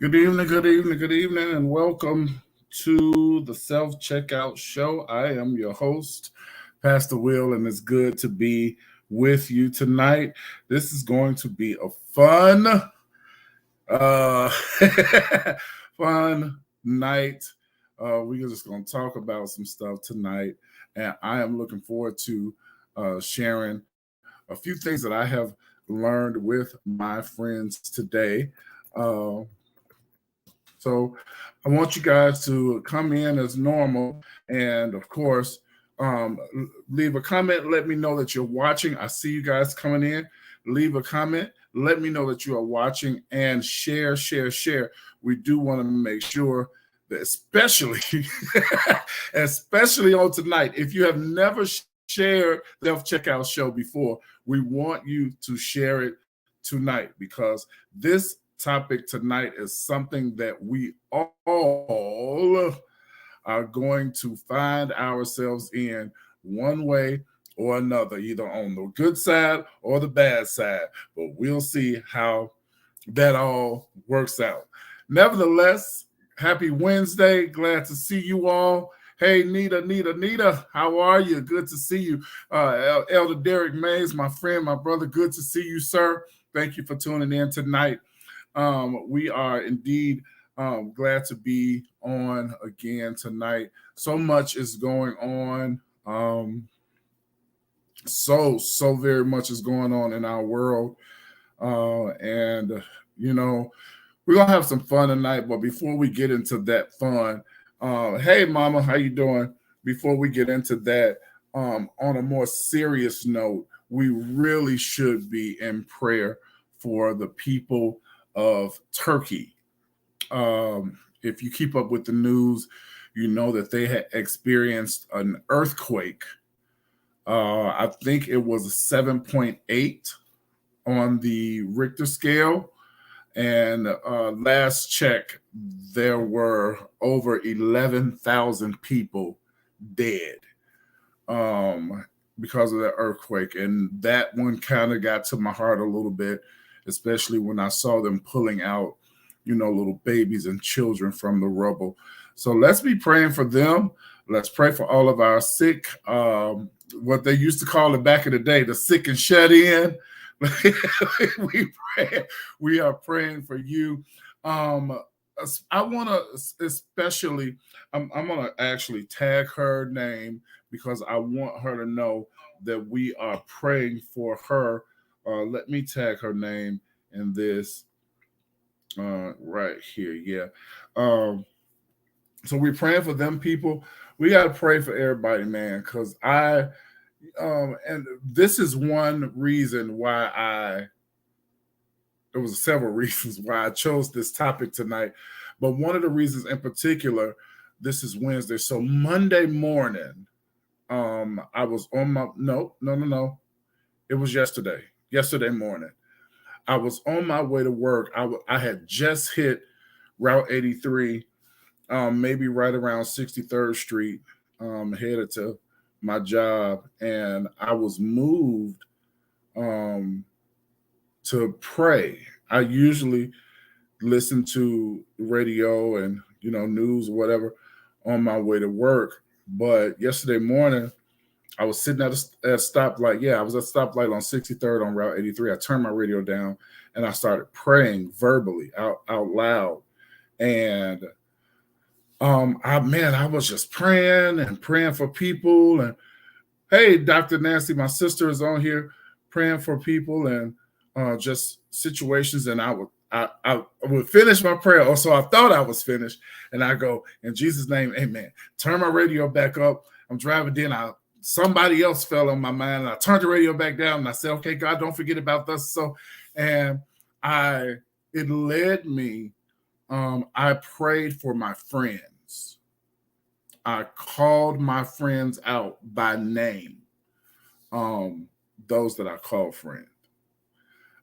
Good evening, and welcome to the Self Checkout Show. I am your host, Pastor Will, and it's good to be with you tonight. This is going to be a uh, fun night. We're just going to talk about some stuff tonight, and I am looking forward to sharing a few things that I have learned with my friends today. Uh, So I want you guys to come in as normal, and of course, leave a comment. Let me know that you're watching. I see you guys coming in. Leave a comment. Let me know that you are watching, and share. We do want to make sure that, especially, especially on tonight, if you have never shared the Self Checkout Show before, we want you to share it tonight because this topic tonight is something that we all are going to find ourselves in one way or another, either on the good side or the bad side. But we'll see how that all works out. Nevertheless, happy Wednesday. Glad to see you all. Hey, Nita, how are you? Good to see you. Elder Derek Mays, my friend, my brother, good to see you, sir. Thank you for tuning in tonight. We are indeed glad to be on again tonight. So much is going on. So very much is going on in our world. And, you know, we're going to have some fun tonight. But before we get into that fun, hey, Mama, how you doing? Before we get into that, on a more serious note, we really should be in prayer for the people of Turkey. If you keep up with the news, you know that they had experienced an earthquake. I think it was a 7.8 on the Richter scale. And last check, there were over 11,000 people dead because of the earthquake. And that one kind of got to my heart a little bit, especially when I saw them pulling out, little babies and children from the rubble. So let's be praying for them. Let's pray for all of our sick, what they used to call it back in the day, the sick and shut in. we are praying for you. I want to especially, I'm going to actually tag her name because I want her to know that we are praying for her. Let me tag her name in this right here. Yeah. So we're praying for them people. We got to pray for everybody, man, because and this is one reason why there was several reasons why I chose this topic tonight. But one of the reasons in particular, this is Wednesday. So Monday morning, I was on my, no. It was yesterday morning. I was on my way to work. I had just hit Route 83, maybe right around 63rd Street, headed to my job, and I was moved to pray. I usually listen to radio and news or whatever on my way to work, but yesterday morning I was sitting at a stoplight. Yeah, I was at a stoplight on 63rd on Route 83. I turned my radio down and I started praying verbally out loud, and I was just praying and praying for people. And hey, Dr. Nancy, my sister is on here praying for people and just situations. And I would finish my prayer, or so I thought I was finished, and I go, in Jesus' name, amen. Turn my radio back up. I'm driving, then somebody else fell on my mind, and I turned the radio back down, and I said, okay, God, don't forget about this. So, and it led me, I prayed for my friends. I called my friends out by name, those that I call friends.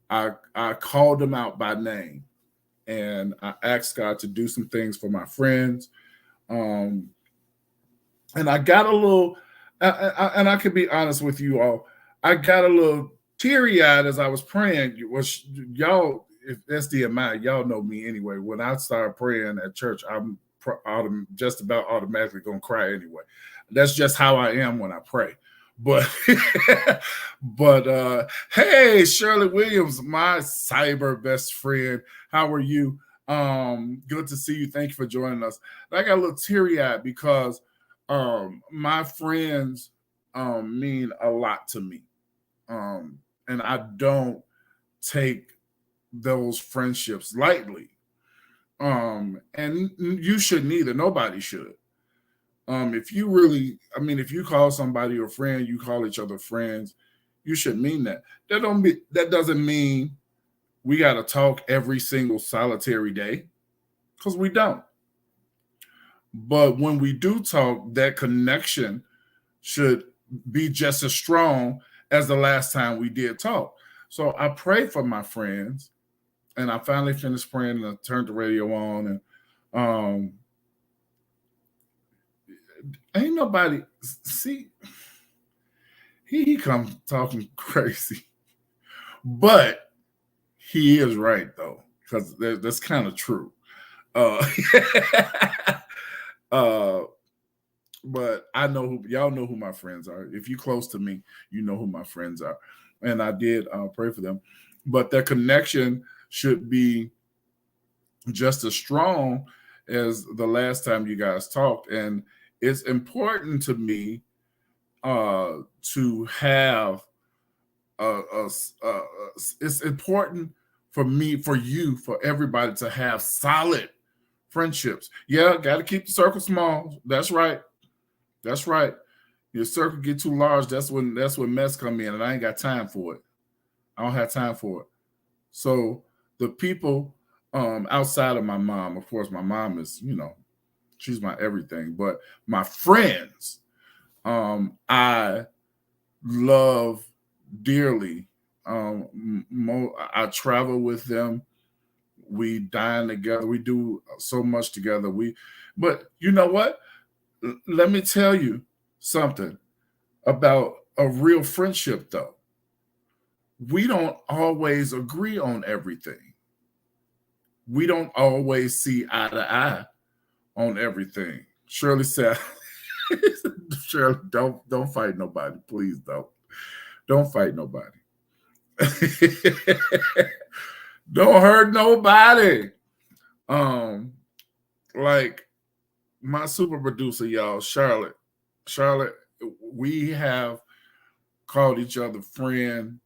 I called them out by name, and I asked God to do some things for my friends. And I got a little, and I can be honest with you all, I got a little teary-eyed as I was praying. Y'all, if SDMI, y'all know me anyway. When I start praying at church, I'm just about automatically gonna cry anyway. That's just how I am when I pray. But hey, Shirley Williams, my cyber best friend, how are you? Good to see you. Thank you for joining us. I got a little teary-eyed because my friends mean a lot to me. And I don't take those friendships lightly. And you shouldn't either. Nobody should. If you call somebody a friend, you call each other friends, you should mean that. That doesn't mean we got to talk every single solitary day, because we don't. But when we do talk, that connection should be just as strong as the last time we did talk. So I pray for my friends, and I finally finished praying and I turned the radio on, and ain't nobody see. He comes talking crazy, but he is right though, because that's kind of true. But I know y'all know who my friends are. If you're close to me, you know who my friends are, and I did pray for them. But their connection should be just as strong as the last time you guys talked, and it's important to me to have it's important for me, for you, for everybody to have solid friendships. Yeah, got to keep the circle small. That's right. That's right. Your circle get too large, that's when mess come in, and I ain't got time for it. I don't have time for it. So the people outside of my mom, of course, my mom is, she's my everything. But my friends, I love dearly. I travel with them. We dine together. We do so much together. But you know what? Let me tell you something about a real friendship, though. We don't always agree on everything. We don't always see eye to eye on everything. Shirley said, Shirley, don't fight nobody. Please don't fight nobody. Don't hurt nobody. Like my super producer, y'all, Charlotte, we have called each other friend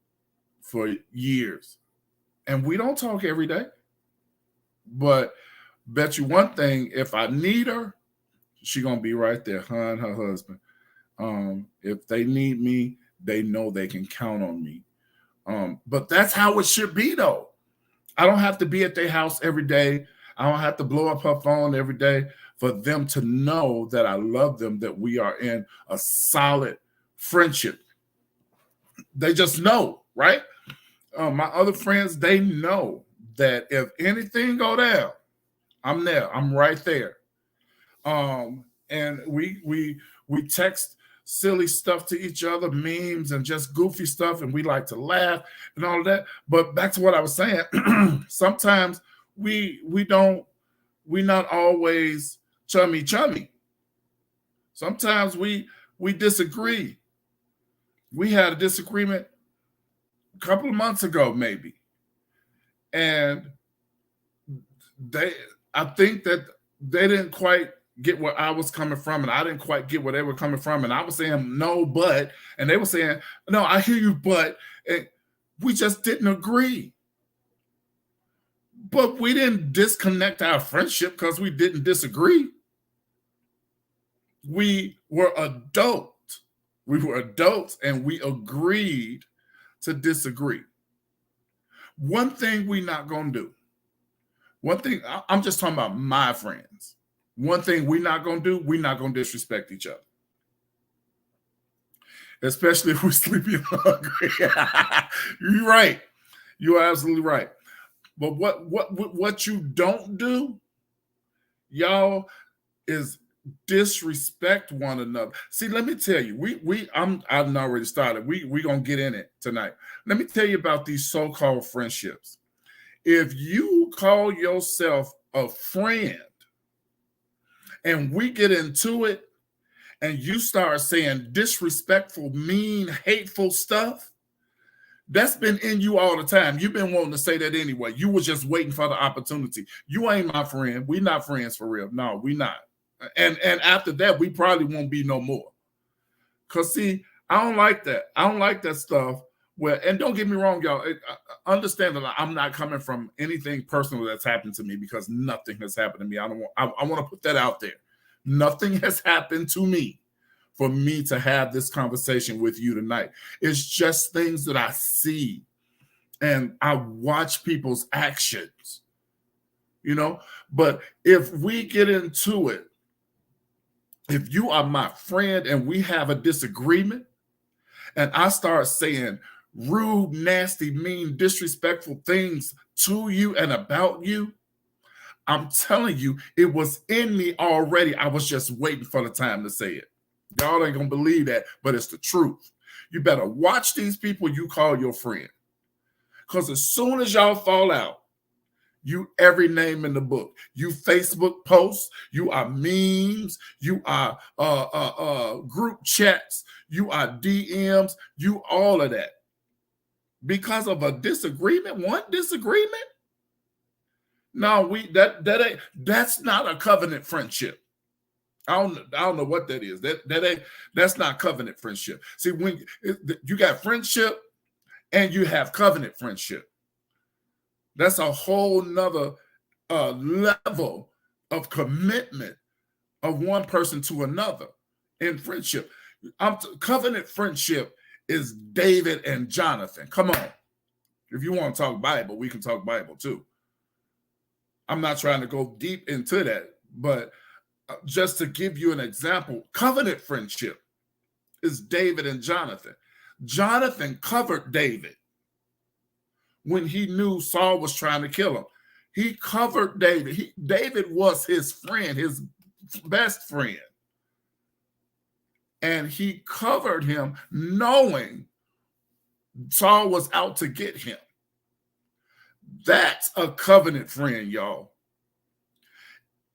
for years, and we don't talk every day. But bet you one thing, if I need her, she gonna be right there, her and her husband. If they need me, they know they can count on me. But that's how it should be, though. I don't have to be at their house every day. I don't have to blow up her phone every day for them to know that I love them, that we are in a solid friendship. They just know, right? My other friends, they know that if anything go down, I'm there. I'm right there. And we text silly stuff to each other, memes and just goofy stuff, and we like to laugh and all of that. But back to what I was saying, sometimes we're not always chummy. Sometimes we disagree. We had a disagreement a couple of months ago, maybe. And I think that they didn't quite get where I was coming from, and I didn't quite get where they were coming from. And I was saying, no, but, and they were saying, no, I hear you, but, and we just didn't agree. But we didn't disconnect our friendship because we didn't disagree. We were adults. We were adults, and we agreed to disagree. One thing we're not going to do. One thing, I'm just talking about my friends. One thing we're not going to do, we're not going to disrespect each other. Especially if we're sleepy and hungry. You're right. You're absolutely right. But what you don't do, y'all, is disrespect one another. See, let me tell you, I've already started. We're gonna get in it tonight. Let me tell you about these so-called friendships. if you call yourself a friend and we get into it and you start saying disrespectful, mean, hateful stuff, that's been in you all the time. You've been wanting to say that anyway. You were just waiting for the opportunity. You ain't my friend. We're not friends for real. No, we not. And after that, we probably won't be no more. Because, see, I don't like that. I don't like that stuff. Well, and don't get me wrong, y'all. Understand that I'm not coming from anything personal that's happened to me, because nothing has happened to me. I want to put that out there. Nothing has happened to me for me to have this conversation with you tonight. It's just things that I see and I watch people's actions, you know. But if we get into it, if you are my friend and we have a disagreement and I start saying rude, nasty, mean, disrespectful things to you and about you, I'm telling you, it was in me already. I was just waiting for the time to say it. Y'all ain't gonna believe that, but it's the truth. You better watch these people you call your friend, because as soon as y'all fall out, you every name in the book. You Facebook posts, you are memes, you are group chats, you are DMs, you all of that. Because of a disagreement, one disagreement? No, that's not a covenant friendship. I don't know what that is. That's not covenant friendship. See, when you got friendship and you have covenant friendship, that's a whole nother level of commitment of one person to another in friendship. Covenant friendship is David and Jonathan. Come on. If you want to talk Bible, we can talk Bible too. I'm not trying to go deep into that, but just to give you an example, covenant friendship is David and Jonathan. Jonathan covered David when he knew Saul was trying to kill him. He covered David. David was his friend, his best friend. And he covered him knowing Saul was out to get him. That's a covenant friend, y'all.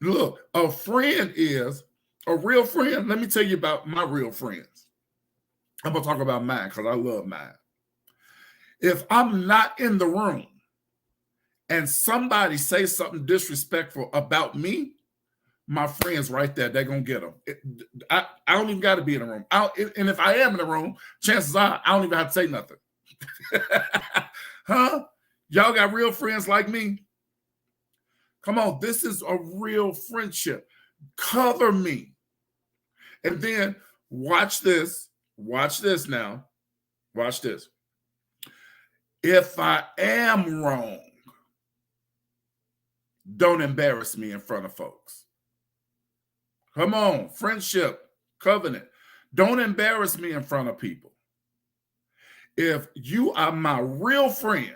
Look, a friend is a real friend. Let me tell you about my real friends. I'm going to talk about mine because I love mine. If I'm not in the room and somebody says something disrespectful about me, my friends right there, they're going to get them. I don't even got to be in the room. And if I am in the room, chances are I don't even have to say nothing. Huh? Y'all got real friends like me? Come on, this is a real friendship. Cover me. And then watch this. Watch this now. Watch this. If I am wrong, don't embarrass me in front of folks. Come on, friendship, covenant. Don't embarrass me in front of people. If you are my real friend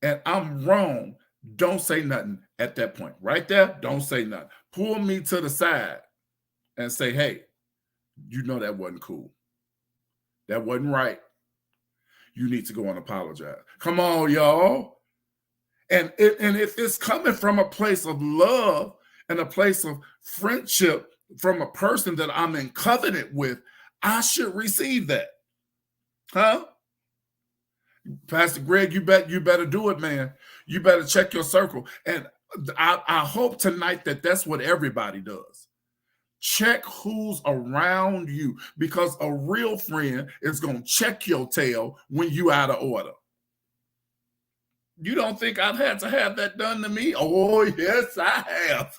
and I'm wrong, don't say nothing at that point. Right there, don't say nothing. Pull me to the side and say, hey, you know that wasn't cool. That wasn't right. You need to go and apologize. Come on, y'all. And if it's coming from a place of love and a place of friendship from a person that I'm in covenant with, I should receive that. Huh? Pastor Greg, you better do it, man. You better check your circle. And I hope tonight that that's what everybody does. Check who's around you, because a real friend is going to check your tail when you out of order. You don't think I've had to have that done to me? Oh, yes, I have.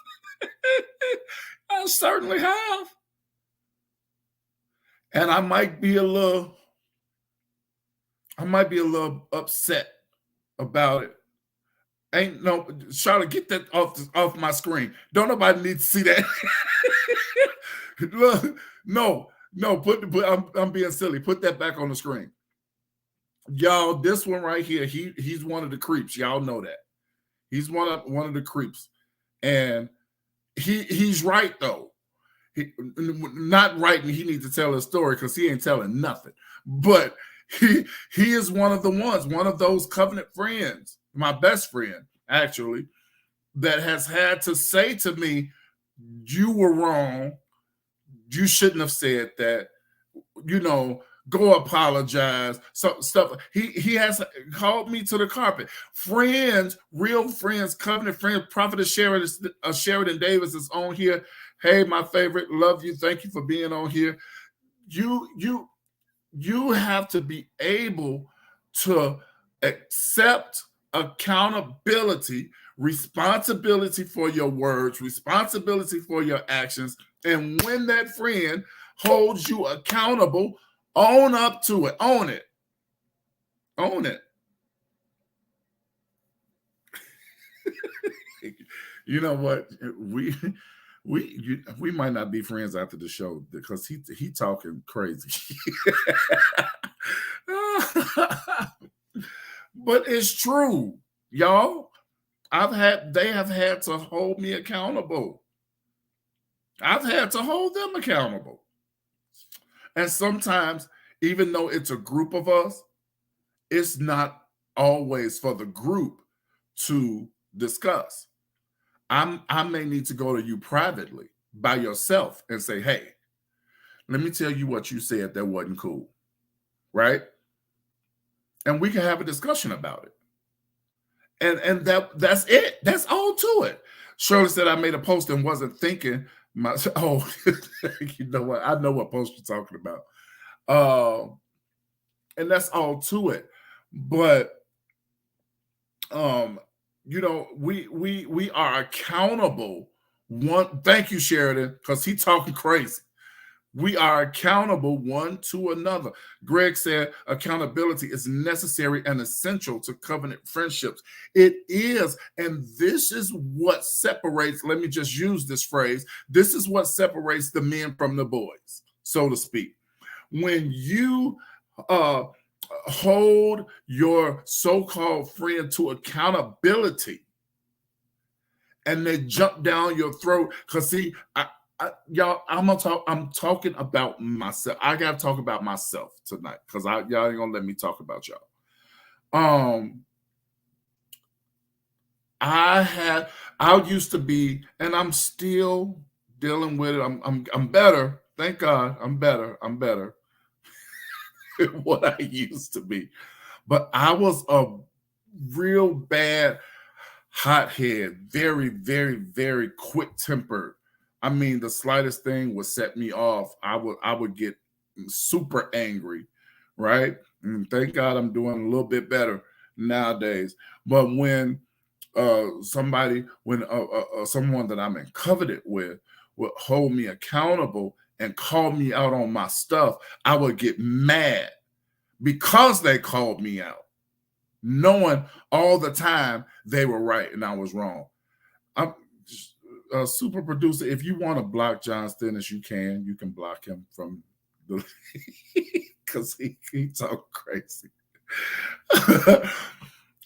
I certainly have. And I might be a little upset about it. Ain't no, Charlotte, get that off my screen. Don't nobody need to see that. Look, no, I'm being silly. Put that back on the screen. Y'all, this one right here, he's one of the creeps. Y'all know that. He's one of the creeps. And he's right, though. Not right, and he needs to tell his story because he ain't telling nothing. But he is one of the ones, one of those covenant friends, my best friend, actually, that has had to say to me, you were wrong. You shouldn't have said that. Go apologize. So stuff. He has called me to the carpet. Friends, real friends, covenant friends. Prophetess Sheridan Davis is on here. Hey, my favorite, love you. Thank you for being on here. You have to be able to accept accountability, responsibility for your words, responsibility for your actions. And when that friend holds you accountable, own up to it. Own it. Own it. You know what? We might not be friends after the show because he talking crazy. But it's true, y'all. They have had to hold me accountable. I've had to hold them accountable. And sometimes, even though it's a group of us, it's not always for the group to discuss. I may need to go to you privately by yourself and say, hey, let me tell you what you said that wasn't cool. Right? And we can have a discussion about it. And that's it. That's all to it. Shirley said I made a post and wasn't thinking you know what? I know what post you're talking about. And that's all to it. But we are accountable. Thank you, Sheridan, because he's talking crazy. We are accountable one to another. Greg said accountability is necessary and essential to covenant friendships. It is. And this is what separates, let me just use this phrase, this is what separates the men from the boys, so to speak. When you hold your so-called friend to accountability and they jump down your throat, because see, y'all, I'm talking about myself. I gotta talk about myself tonight because y'all ain't gonna let me talk about y'all. I used to be, and I'm still dealing with it. I'm better. Thank God, I'm better than what I used to be. But I was a real bad hothead, very, very, very quick-tempered. I mean, the slightest thing would set me off. I would get super angry, right? And thank God I'm doing a little bit better nowadays. But when someone that I'm in covenant with would hold me accountable and call me out on my stuff, I would get mad because they called me out, knowing all the time they were right and I was wrong. I'm a super producer. If you want to block John Stennis, you can block him from the because he talk crazy.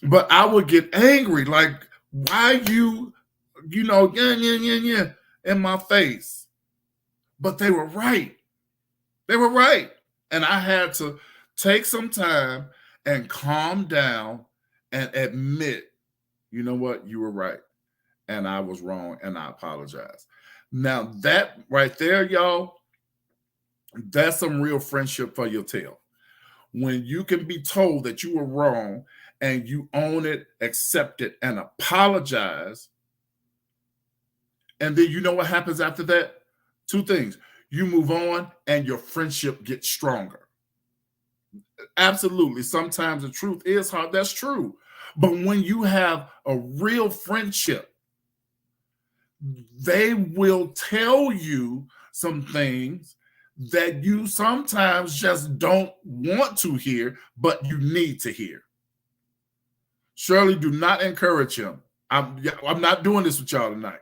But I would get angry, like, why yeah in my face. But they were right. They were right. And I had to take some time and calm down and admit, you know what, you were right. And I was wrong, and I apologize. Now, that right there, y'all, that's some real friendship for your tail. When you can be told that you were wrong and you own it, accept it, and apologize. And then you know what happens after that? Two things. You move on and your friendship gets stronger. Absolutely. Sometimes the truth is hard. That's true. But when you have a real friendship, they will tell you some things that you sometimes just don't want to hear, but you need to hear. Shirley, do not encourage him. I'm not doing this with y'all tonight.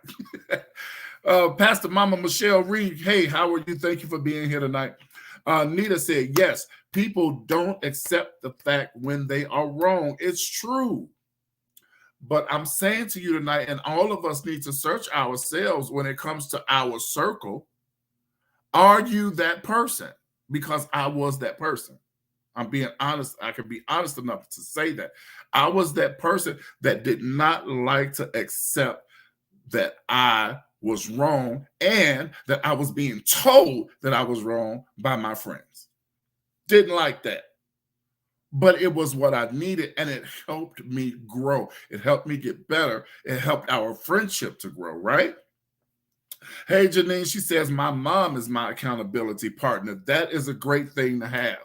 Pastor Mama Michelle Reed, hey, how are you? Thank you for being here tonight. Nita said, yes, people don't accept the fact when they are wrong. It's true. But I'm saying to you tonight, and all of us need to search ourselves when it comes to our circle. Are you that person? Because I was that person. I'm being honest. I can be honest enough to say that. I was that person that did not like to accept that I was wrong and that I was being told that I was wrong by my friends. Didn't like that. But it was what I needed, and it helped me grow. It helped me get better. It helped our friendship to grow, right? Hey, Janine, she says, my mom is my accountability partner. That is a great thing to have.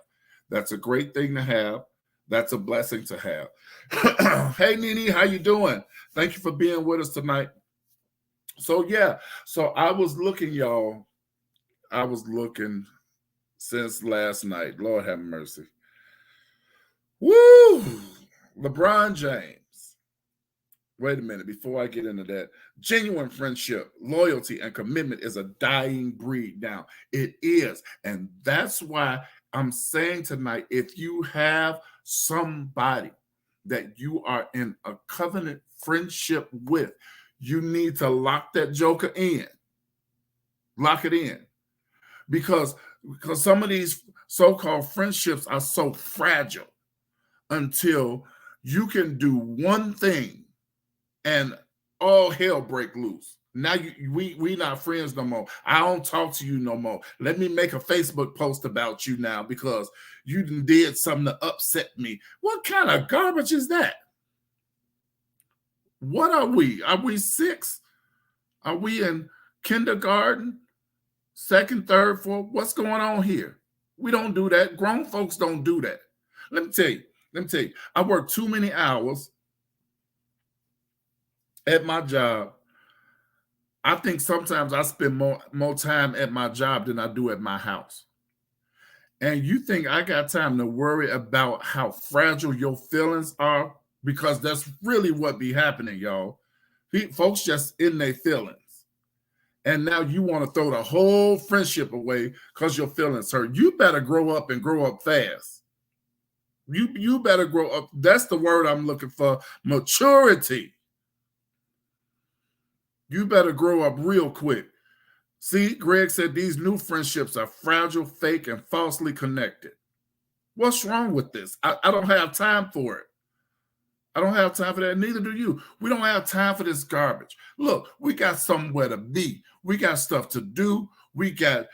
That's a great thing to have. That's a blessing to have. Hey, Nene, how you doing? Thank you for being with us tonight. So, yeah. So I was looking, y'all. I was looking since last night. Lord have mercy. Woo! LeBron James. Wait a minute, before I get into that, genuine friendship, loyalty, and commitment is a dying breed now. It is. And that's why I'm saying tonight, if you have somebody that you are in a covenant friendship with, you need to lock that joker in. Lock it in. Because some of these so-called friendships are so fragile until you can do one thing and all hell break loose. Now we not friends no more. I don't talk to you no more. Let me make a Facebook post about you now because you did something to upset me. What kind of garbage is that? What are we? Are we 6? Are we in kindergarten? 2nd, 3rd, 4th? What's going on here? We don't do that. Grown folks don't do that. Let me tell you. I work too many hours at my job. I think sometimes I spend more time at my job than I do at my house. And you think I got time to worry about how fragile your feelings are? Because that's really what be happening, y'all. Folks just in their feelings. And now you want to throw the whole friendship away because your feelings hurt. You better grow up and grow up fast. You better grow up. That's the word I'm looking for. Maturity. You better grow up real quick. See, Greg said these new friendships are fragile, fake, and falsely connected. What's wrong with this? I don't have time for it. I don't have time for that. Neither do you. We don't have time for this garbage. Look, we got somewhere to be. We got stuff to do. We got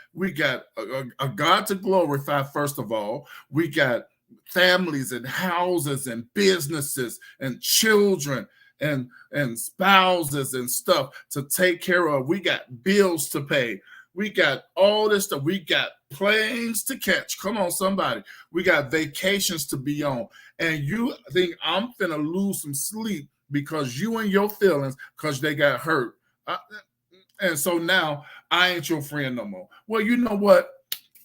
a God to glorify, first of all. We got families and houses and businesses and children and spouses and stuff to take care of. We got bills to pay. We got all this stuff. We got planes to catch. Come on, somebody. We got vacations to be on. And you think I'm finna lose some sleep because you and your feelings because they got hurt. And so now I ain't your friend no more. Well, you know what?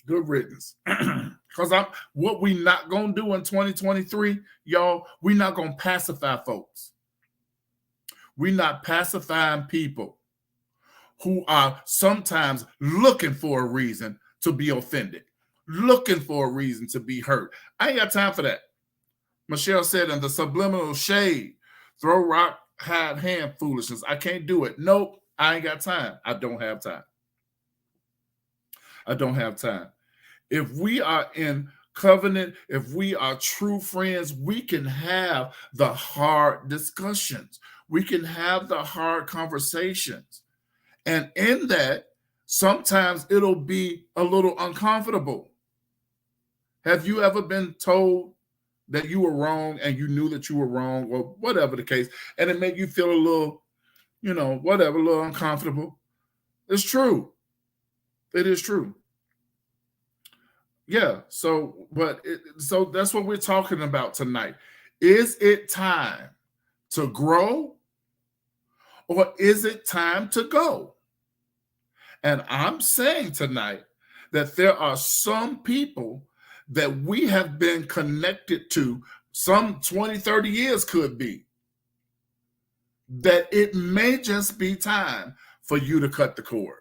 Good riddance. Because what we not going to do in 2023, y'all, we not going to pacify folks. We're not pacifying people who are sometimes looking for a reason to be offended, looking for a reason to be hurt. I ain't got time for that. Michelle said in the subliminal shade, throw rock, hide hand foolishness. I can't do it. Nope, I ain't got time. I don't have time. I don't have time. If we are in covenant, if we are true friends, we can have the hard discussions. We can have the hard conversations. And in that, sometimes it'll be a little uncomfortable. Have you ever been told that you were wrong and you knew that you were wrong or whatever the case, and it made you feel a little, whatever, a little uncomfortable? It's true. It is true. Yeah. So that's what we're talking about tonight. Is it time to grow or is it time to go? And I'm saying tonight that there are some people that we have been connected to, some 20, 30 years could be, that it may just be time for you to cut the cord.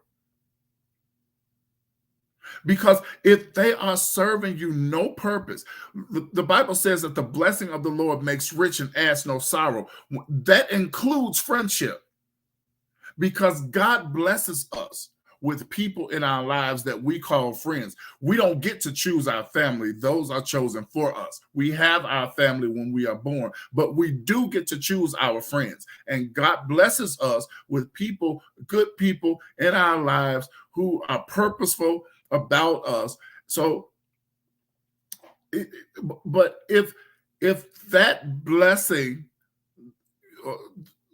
Because if they are serving you no purpose, the Bible says that the blessing of the Lord makes rich and adds no sorrow. That includes friendship. Because God blesses us with people in our lives that we call friends. We don't get to choose our family. Those are chosen for us. We have our family when we are born, but we do get to choose our friends. And God blesses us with people, good people in our lives who are purposeful about us. So, but if that blessing,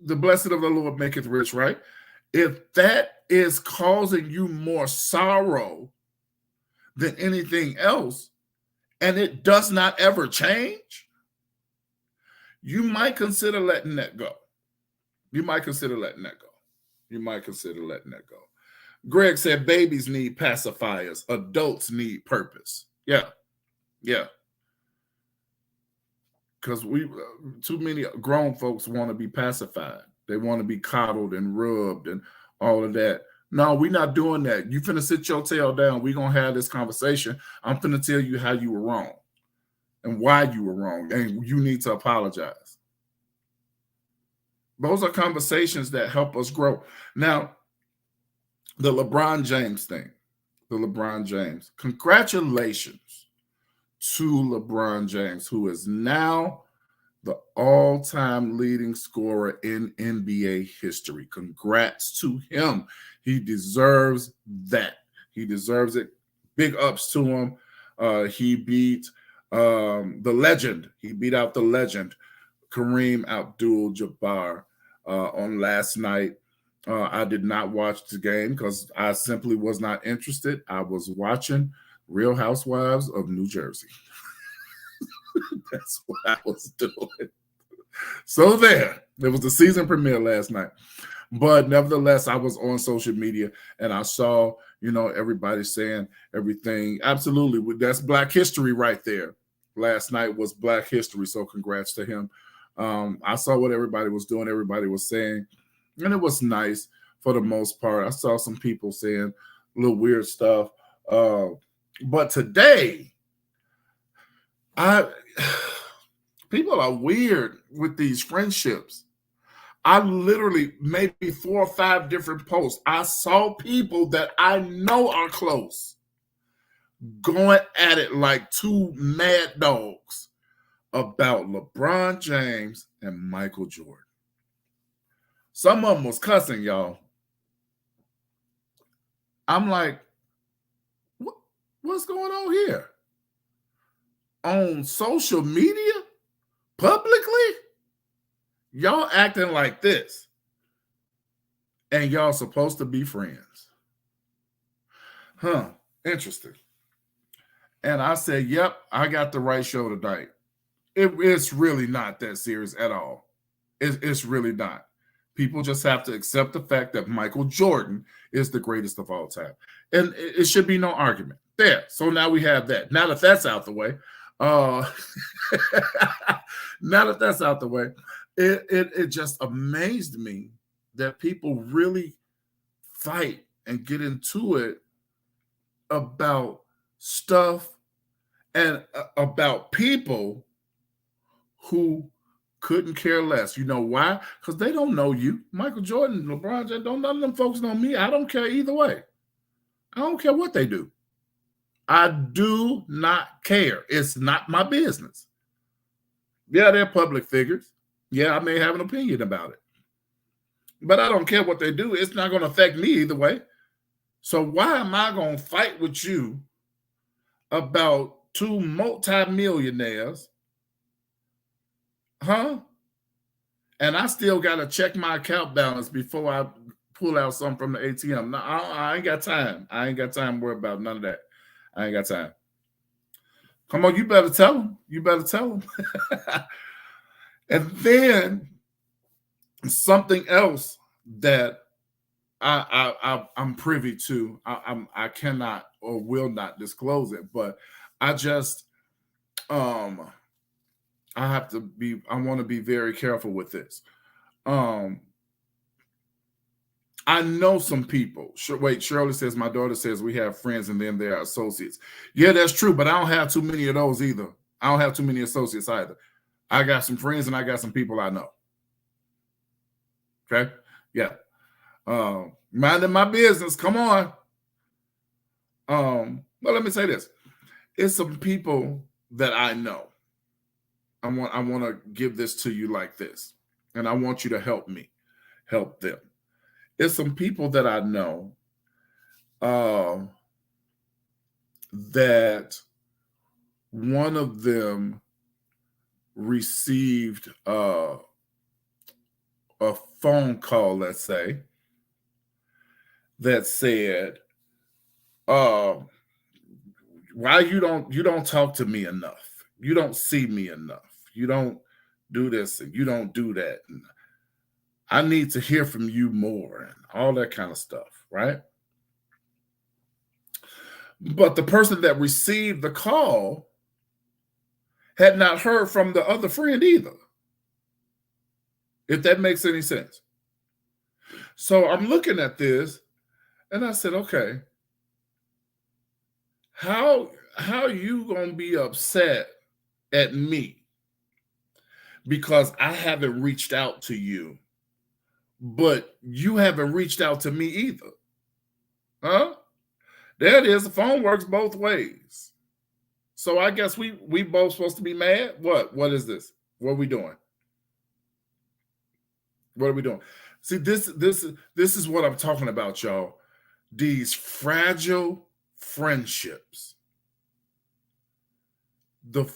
the blessing of the Lord maketh rich, right? If that is causing you more sorrow than anything else, and it does not ever change, you might consider letting that go. You might consider letting that go. You might consider letting that go. Greg said babies need pacifiers. Adults need purpose. Yeah. Yeah. Because too many grown folks want to be pacified. They want to be coddled and rubbed and all of that. No, we're not doing that. You finna sit your tail down. We're going to have this conversation. I'm finna tell you how you were wrong and why you were wrong, and you need to apologize. Those are conversations that help us grow. Now, the LeBron James thing, congratulations to LeBron James, who is now the all-time leading scorer in NBA history. Congrats to him. He deserves that. He deserves it. Big ups to him. He beat the legend. He beat out the legend, Kareem Abdul-Jabbar, on last night. I did not watch the game because I simply was not interested. I was watching Real Housewives of New Jersey. That's what I was doing. So there. It was the season premiere last night. But nevertheless, I was on social media and I saw, everybody saying everything. Absolutely. That's Black history right there. Last night was Black history. So congrats to him. I saw what everybody was doing. Everybody was saying, and it was nice for the most part. I saw some people saying a little weird stuff. But today, people are weird with these friendships. I literally, maybe 4 or 5 different posts, I saw people that I know are close going at it like two mad dogs about LeBron James and Michael Jordan. Some of them was cussing, y'all. I'm like, what's going on here? On social media? Publicly? Y'all acting like this. And y'all supposed to be friends. Interesting. And I said, yep, I got the right show tonight. It's really not that serious at all. It's really not. People just have to accept the fact that Michael Jordan is the greatest of all time. And it should be no argument. There. So now we have that. Now that that's out the way, it just amazed me that people really fight and get into it about stuff and about people who couldn't care less. You know why? Because they don't know you. Michael Jordan, LeBron James, none of them folks know me. I don't care either way. I don't care what they do. I do not care. It's not my business. Yeah, they're public figures. Yeah, I may have an opinion about it. But I don't care what they do. It's not going to affect me either way. So why am I going to fight with you about 2 multimillionaires? And I still got to check my account balance before I pull out something from the ATM. No, I ain't got time. I ain't got time to worry about none of that. I ain't got time. Come on, you better tell them. You better tell them. And then something else that I'm privy to, I cannot or will not disclose it, but I just I want to be very careful with this. I know some people. Wait, Shirley says, my daughter says we have friends and then they are associates. Yeah, that's true, but I don't have too many of those either. I don't have too many associates either. I got some friends and I got some people I know. Okay? Yeah. minding my business. Come on. Well, let me say this. It's some people that I know. I want to give this to you like this, and I want you to help me help them. It's some people that I know that one of them received a phone call, let's say, that said, why you don't talk to me enough? You don't see me enough. You don't do this and you don't do that. And I need to hear from you more and all that kind of stuff, right? But the person that received the call had not heard from the other friend either, if that makes any sense. So I'm looking at this and I said, okay, how you gonna be upset at me because I haven't reached out to you, but you haven't reached out to me either? Huh? There it is. The phone works both ways. So I guess we both supposed to be mad. What is this? What are we doing? What are we doing? See, this is what I'm talking about, y'all. These fragile friendships. The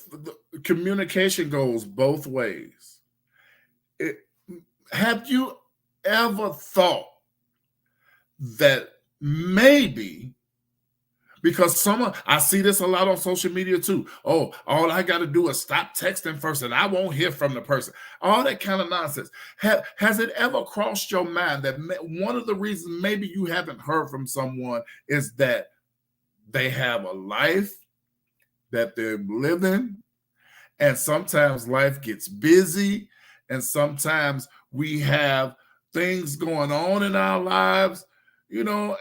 communication goes both ways. Have you ever thought that maybe, because I see this a lot on social media too. Oh, all I got to do is stop texting first and I won't hear from the person. All that kind of nonsense. Has it ever crossed your mind that one of the reasons maybe you haven't heard from someone is that they have a life that they're living, and sometimes life gets busy, and sometimes we have things going on in our lives? You know,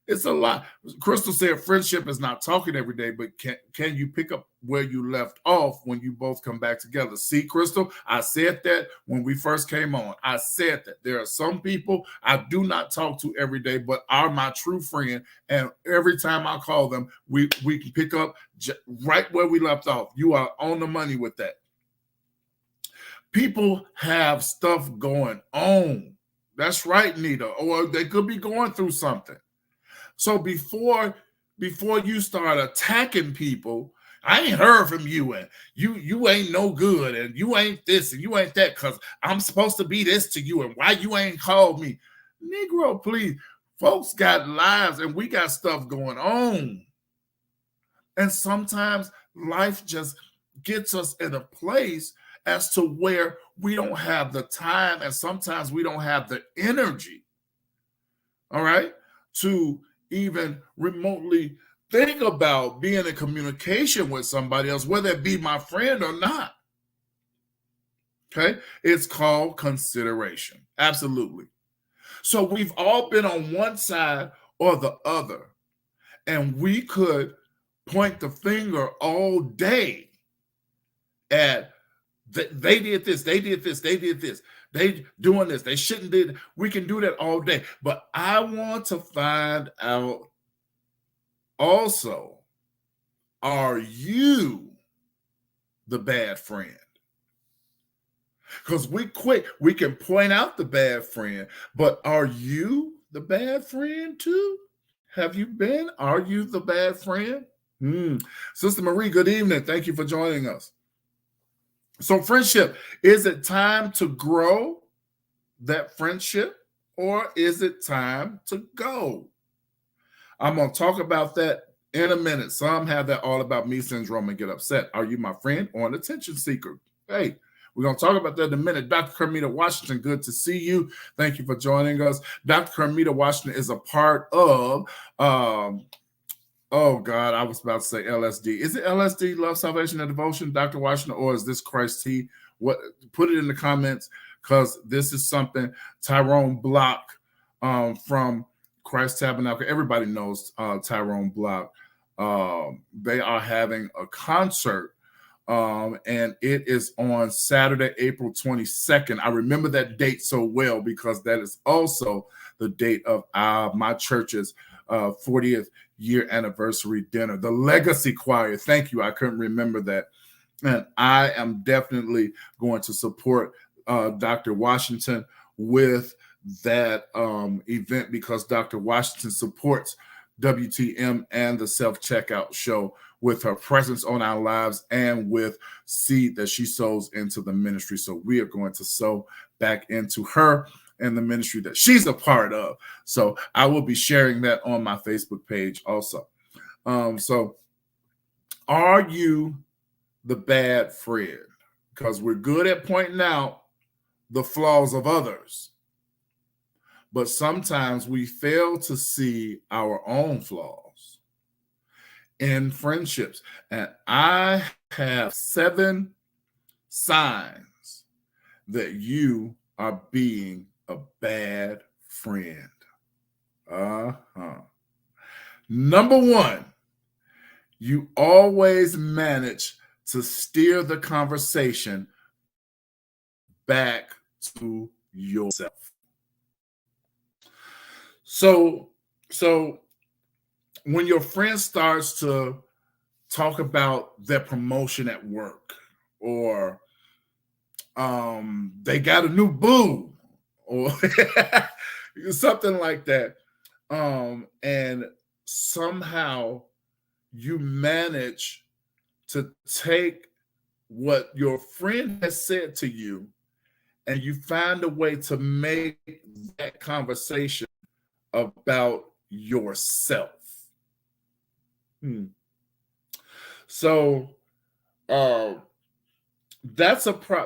it's a lot. Crystal said friendship is not talking every day, but can you pick up where you left off when you both come back together? See, Crystal, I said that when we first came on. I said that there are some people I do not talk to every day, but are my true friend. And every time I call them, we can pick up right where we left off. You are on the money with that. People have stuff going on. That's right, Nita. Or they could be going through something. So before you start attacking people, I ain't heard from you, and you ain't no good, and you ain't this, and you ain't that, because I'm supposed to be this to you, and why you ain't called me? Negro, please. Folks got lives, and we got stuff going on. And sometimes life just gets us in a place as to where we don't have the time, and sometimes we don't have the energy, all right, to even remotely think about being in communication with somebody else, whether it be my friend or not. Okay? It's called consideration. Absolutely. So we've all been on one side or the other, and we could point the finger all day at they did this, they did this, they did this, they doing this, they shouldn't do. We can do that all day. But I want to find out also, are you the bad friend? Because we can point out the bad friend, but are you the bad friend too? Have you been? Are you the bad friend? Sister Marie, good evening. Thank you for joining us. So friendship, is it time to grow that friendship, or is it time to go? I'm going to talk about that in a minute. Some have that all about me syndrome and get upset. Are you my friend or an attention seeker? Hey, we're going to talk about that in a minute. Dr. Kermita Washington, good to see you. Thank you for joining us. Dr. Kermita Washington is a part of oh God, I was about to say LSD. Is it LSD, Love, Salvation, and Devotion, Dr. Washington, or is this Christ Tea? What? Put it in the comments, because this is something Tyrone Block from Christ Tabernacle. Everybody knows Tyrone Block. They are having a concert, and it is on Saturday, April 22nd. I remember that date so well because that is also the date of my church's 40th year anniversary dinner. The Legacy Choir. Thank you. I couldn't remember that. And I am definitely going to support Dr. Washington with that event, because Dr. Washington supports WTM and the Self-Checkout Show with her presence on our lives and with seed that she sows into the ministry. So we are going to sow back into her and the ministry that she's a part of. So I will be sharing that on my Facebook page also. So are you the bad friend? Because we're good at pointing out the flaws of others, but sometimes we fail to see our own flaws in friendships. And I have 7 signs that you are being a bad friend. Number 1, you always manage to steer the conversation back to yourself. So when your friend starts to talk about their promotion at work, or they got a new boo, or something like that, and somehow you manage to take what your friend has said to you and you find a way to make that conversation about yourself. So that's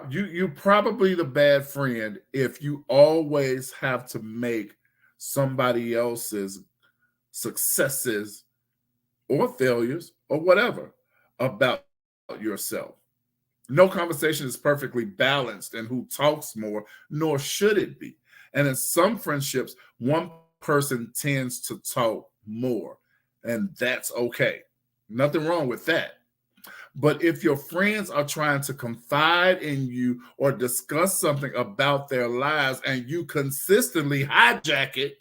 you're probably the bad friend if you always have to make somebody else's successes or failures or whatever about yourself. No conversation is perfectly balanced in who talks more, nor should it be. And in some friendships, one person tends to talk more, and that's okay. Nothing wrong with that. But if your friends are trying to confide in you or discuss something about their lives and you consistently hijack it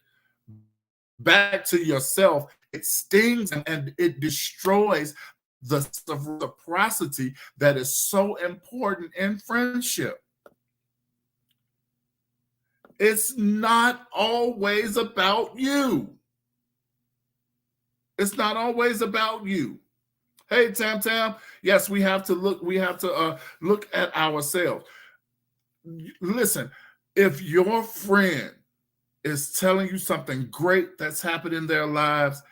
back to yourself, it stings and it destroys the reciprocity that is so important in friendship. It's not always about you. It's not always about you. Hey, Tam Tam. Yes, we have to look. We have to look at ourselves. Listen, if your friend is telling you something great that's happened in their lives,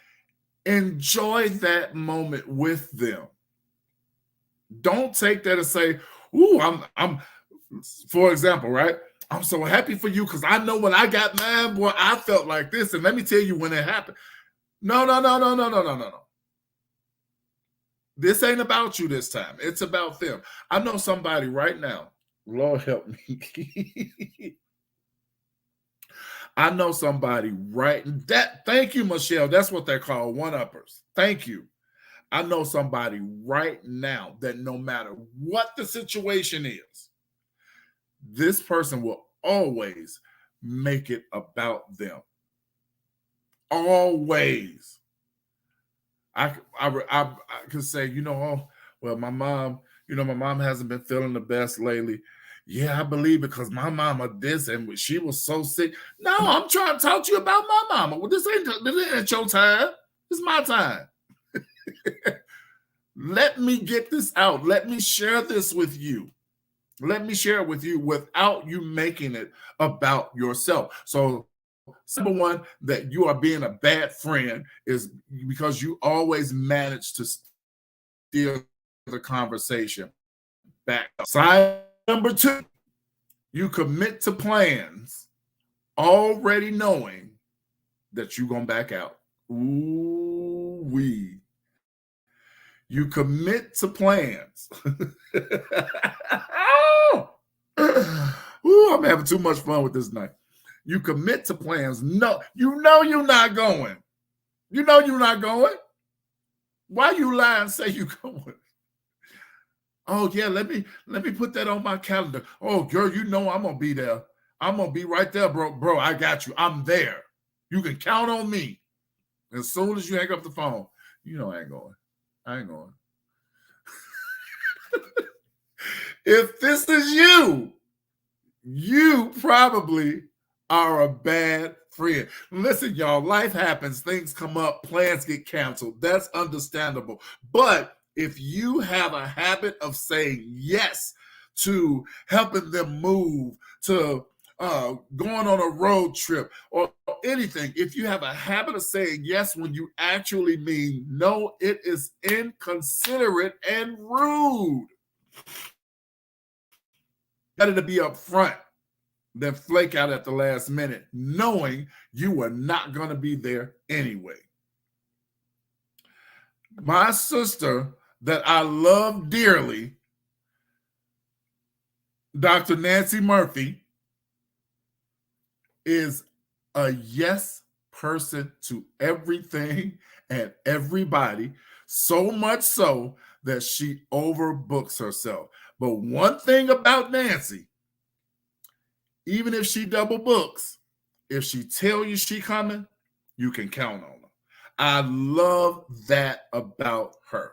enjoy that moment with them. Don't take that and say, "Ooh, I'm." For example, right? I'm so happy for you because I know when I got mine, boy, I felt like this, and let me tell you when it happened. No. This ain't about you this time. It's about them. I know somebody right now. Lord help me. I know somebody right that. Thank you, Michelle. That's what they're called, one-uppers. Thank you. I know somebody right now that no matter what the situation is, this person will always make it about them. Always. I could say, oh, well, my mom hasn't been feeling the best lately. Yeah, I believe it because my mama this and she was so sick. No, I'm trying to talk to you about my mama. Well, this ain't your time. It's my time. Let me get this out. Let me share this with you. Let me share it with you without you making it about yourself. So number 1, that you are being a bad friend is because you always manage to steer the conversation back. Sign number 2, you commit to plans already knowing that you're going to back out. Ooh-wee. You commit to plans. Ooh, I'm having too much fun with this night. You commit to plans. No, you're not going. You know you're not going. Why you lie and say you're going? Oh, yeah, let me put that on my calendar. Oh, girl, I'm going to be there. I'm going to be right there, bro. Bro, I got you. I'm there. You can count on me. As soon as you hang up the phone, you know I ain't going. I ain't going. If this is you, you probably are a bad friend. Listen, y'all, life happens. Things come up. Plans get canceled. That's understandable. But if you have a habit of saying yes to helping them move, to going on a road trip or anything, if you have a habit of saying yes when you actually mean no, it is inconsiderate and rude. Better to be upfront than flake out at the last minute, knowing you were not going to be there anyway. My sister that I love dearly, Dr. Nancy Murphy, is a yes person to everything and everybody, so much so that she overbooks herself. But one thing about Nancy, even if she double books, if she tell you she coming, you can count on her. I love that about her.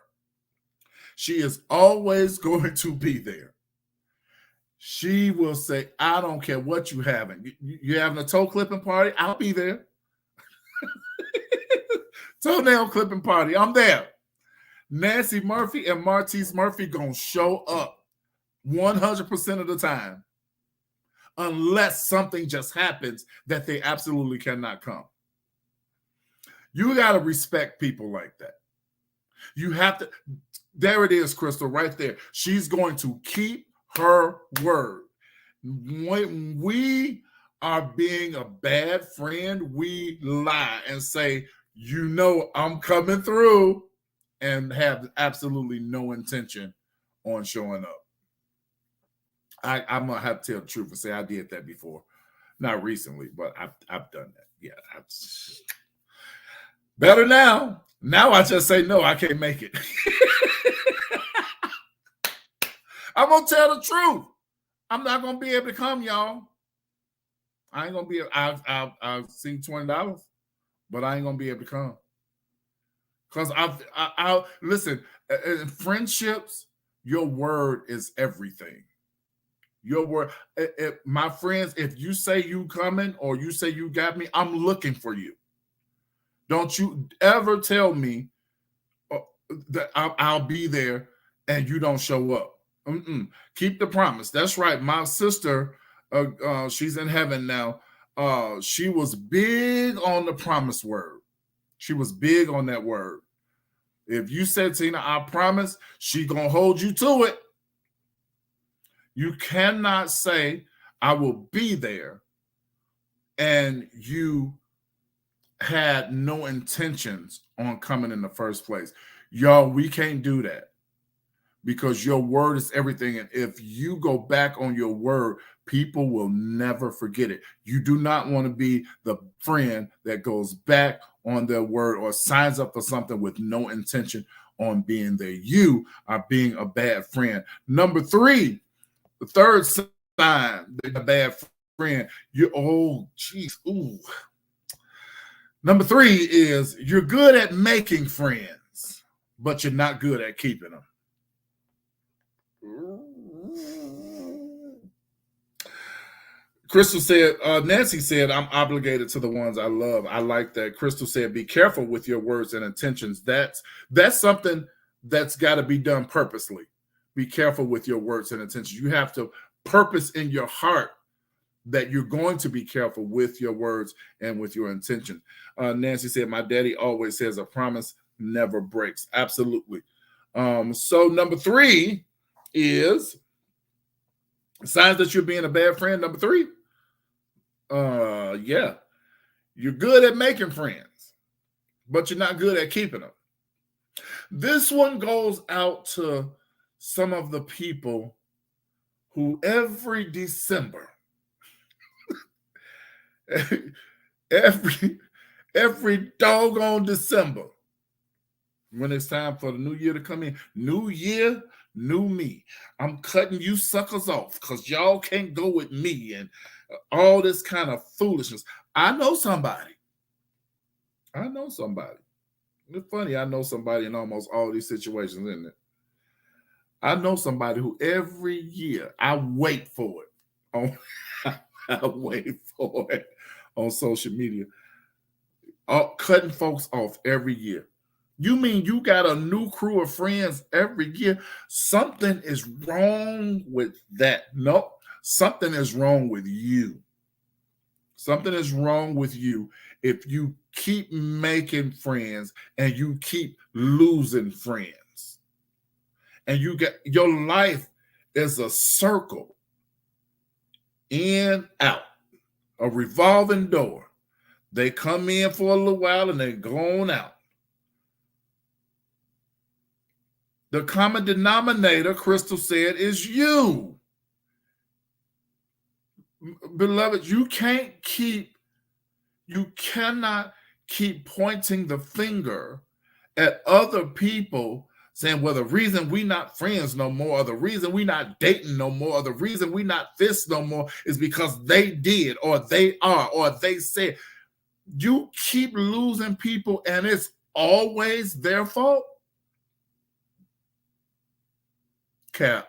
She is always going to be there. She will say, I don't care what you having. You having a toe clipping party? I'll be there. Toenail clipping party. I'm there. Nancy Murphy and Martise Murphy going to show up 100% of the time. Unless something just happens that they absolutely cannot come. You got to respect people like that. You have to. There it is, Crystal, right there. She's going to keep her word. When we are being a bad friend, we lie and say, you know, I'm coming through, and have absolutely no intention on showing up. I'm going to have to tell the truth and say I did that before. Not recently, but I've done that. Yeah. Better now. Now I just say, no, I can't make it. I'm going to tell the truth. I'm not going to be able to come, y'all. I ain't going to be able, I've seen $20, but I ain't going to be able to come. Because I'll listen, in friendships, your word is everything. Your word, my friends, if you say you coming or you say you got me, I'm looking for you. Don't you ever tell me that I'll be there and you don't show up. Keep the promise. That's right. My sister, she's in heaven now. She was big on the promise word. She was big on that word. If you said, Tina, I promise, she gonna hold you to it. You cannot say, I will be there, and you had no intentions on coming in the first place. Y'all, we can't do that because your word is everything. And if you go back on your word, people will never forget it. You do not want to be the friend that goes back on their word or signs up for something with no intention on being there. You are being a bad friend. Number 3, the third sign that you're a bad friend, Number 3 is you're good at making friends, but you're not good at keeping them. Crystal said, Nancy said, I'm obligated to the ones I love. I like that. Crystal said, be careful with your words and intentions. That's something that's got to be done purposely. Be careful with your words and intentions. You have to purpose in your heart that you're going to be careful with your words and with your intention. Nancy said, my daddy always says a promise never breaks. Absolutely. So number 3 is signs that you're being a bad friend. Number 3, you're good at making friends, but you're not good at keeping them. This one goes out to some of the people who every December, every doggone December, when it's time for the new year to come in, new year, new me. I'm cutting you suckers off because y'all can't go with me and all this kind of foolishness. I know somebody. I know somebody. It's funny, I know somebody in almost all these situations, isn't it? I know somebody who every year I wait for it on I wait for it on social media. Cutting folks off every year. You mean you got a new crew of friends every year? Something is wrong with that. No, something is wrong with you. Something is wrong with you if you keep making friends and you keep losing friends. And you get your life is a circle, in, out, a revolving door. They come in for a little while and they go on out. The common denominator, Crystal said, is you. Beloved, you cannot keep pointing the finger at other people saying, well, the reason we not friends no more, or the reason we not dating no more, or the reason we not this no more is because they did, or they are, or they said. You keep losing people and it's always their fault? Cap.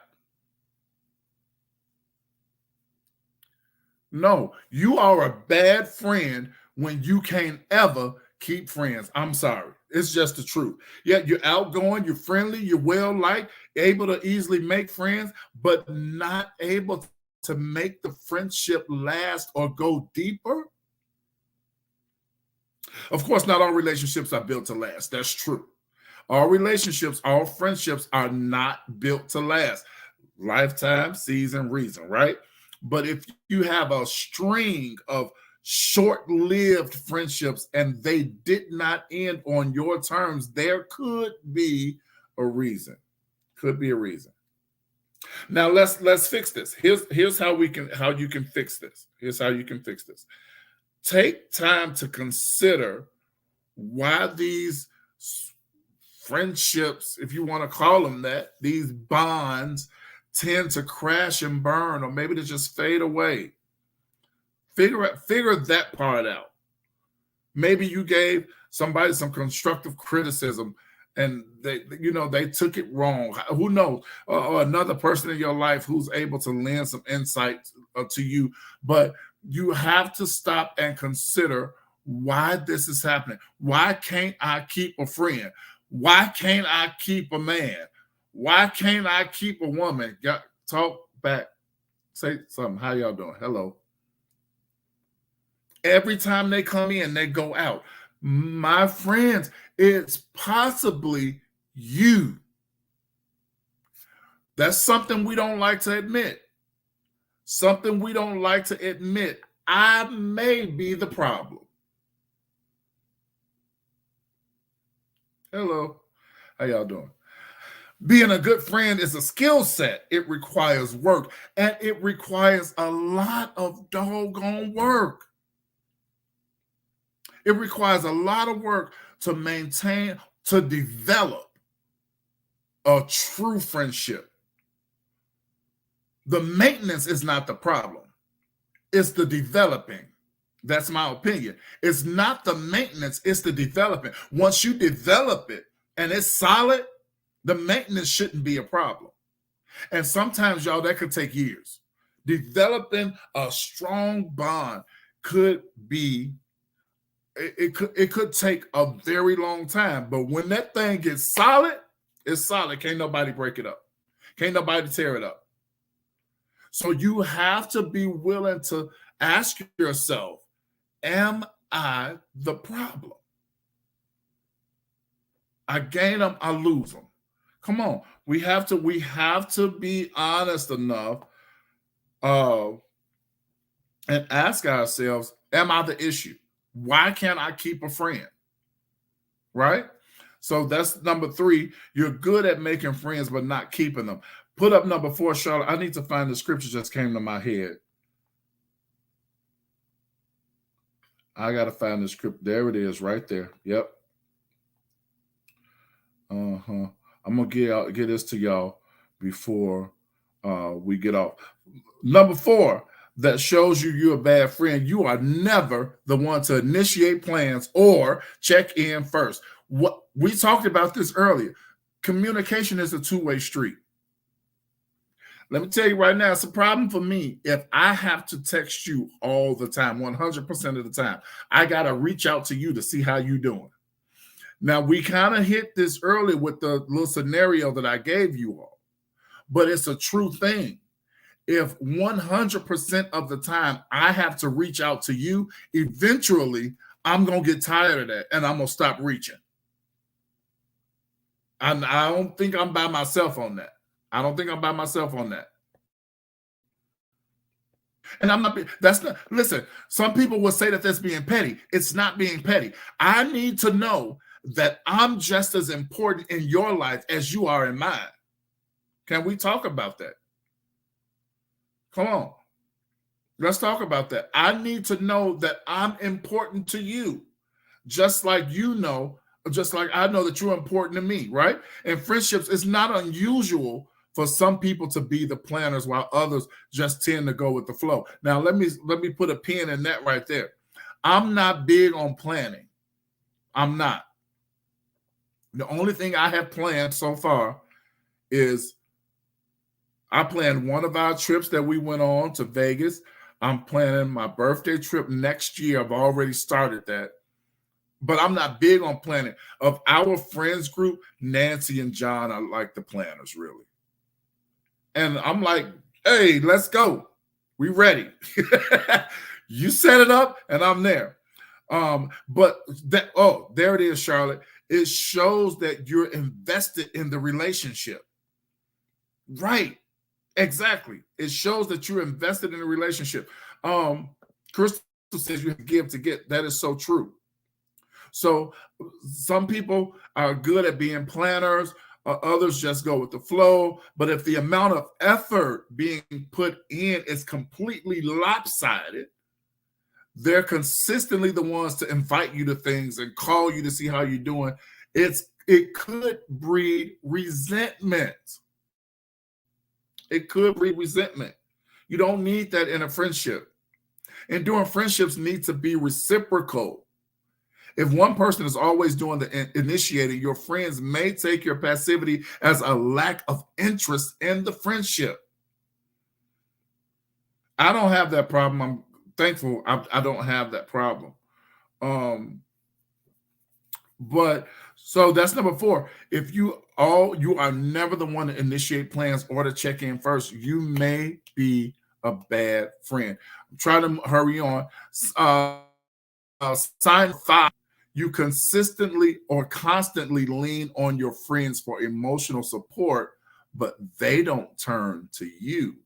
No, you are a bad friend when you can't ever keep friends. I'm sorry. It's just the truth. Yeah, you're outgoing, you're friendly, you're well-liked, able to easily make friends, but not able to make the friendship last or go deeper. Of course, not all relationships are built to last. That's true. All relationships, all friendships are not built to last. Lifetime, season, reason, right? But if you have a string of short-lived friendships and they did not end on your terms, there could be a reason. Could be a reason. Now let's fix this. Here's how you can fix this. Here's how you can fix this. Take time to consider why these friendships, if you want to call them that, these bonds tend to crash and burn, or maybe to just fade away. Figure that part out. Maybe you gave somebody some constructive criticism and they took it wrong. Who knows? Or another person in your life who's able to lend some insight to you. But you have to stop and consider why this is happening. Why can't I keep a friend? Why can't I keep a man? Why can't I keep a woman? Talk back. Say something. How y'all doing? Hello. Every time they come in, they go out. My friends, it's possibly you. That's something we don't like to admit. Something we don't like to admit. I may be the problem. Hello. How y'all doing? Being a good friend is a skill set. It requires work, and it requires a lot of doggone work. It requires a lot of work to maintain, to develop a true friendship. The maintenance is not the problem. It's the developing. That's my opinion. It's not the maintenance, it's the developing. Once you develop it and it's solid, the maintenance shouldn't be a problem. And sometimes, y'all, that could take years. Developing a strong bond could be, it could take a very long time. But when that thing gets solid, it's solid. Can't nobody break it up. Can't nobody tear it up. So you have to be willing to ask yourself, am I the problem? I gain them, I lose them. Come on. We have to be honest enough and ask ourselves, am I the issue? Why can't I keep a friend? Right? So that's number 3. You're good at making friends, but not keeping them. Put up number 4, Charlotte. I need to find the scripture just came to my head. I got to find the script. There it is right there. Yep. I'm going to get this to y'all before we get off. Number 4, that shows you're a bad friend, you are never the one to initiate plans or check in first. What we talked about this earlier. Communication is a two-way street. Let me tell you right now, it's a problem for me if I have to text you all the time, 100% of the time. I got to reach out to you to see how you doing. Now, we kind of hit this earlier with the little scenario that I gave you all, but it's a true thing. If 100% of the time I have to reach out to you, eventually I'm going to get tired of that and I'm going to stop reaching. I don't think I'm by myself on that. I don't think I'm by myself on that. And I'm not, that's not, listen, some people will say that that's being petty. It's not being petty. I need to know that I'm just as important in your life as you are in mine. Can we talk about that? Come on. Let's talk about that. I need to know that I'm important to you, just like you know, just like I know that you're important to me, right? And friendships, it's not unusual for some people to be the planners while others just tend to go with the flow. Now, let me put a pin in that right there. I'm not big on planning. I'm not. The only thing I have planned so far is I planned one of our trips that we went on to Vegas. I'm planning my birthday trip next year. I've already started that. But I'm not big on planning. Of our friends group, Nancy and John are like the planners, really. And I'm like, hey, let's go. We ready. You set it up and I'm there. But that, oh, there it is, Charlotte. It shows that you're invested in the relationship. Right. Exactly. It shows that you're invested in a relationship. Crystal says you have to give to get. That is so true. So some people are good at being planners. Others just go with the flow. But if the amount of effort being put in is completely lopsided, they're consistently the ones to invite you to things and call you to see how you're doing. It could breed resentment. It could breed resentment. You don't need that in a friendship. Enduring friendships need to be reciprocal. If one person is always doing the initiating, your friends may take your passivity as a lack of interest in the friendship. I don't have that problem. I'm thankful I don't have that problem. But so that's number 4. If you are never the one to initiate plans or to check in first, you may be a bad friend. I'm trying to hurry on. Sign 5. You consistently or constantly lean on your friends for emotional support, but they don't turn to you.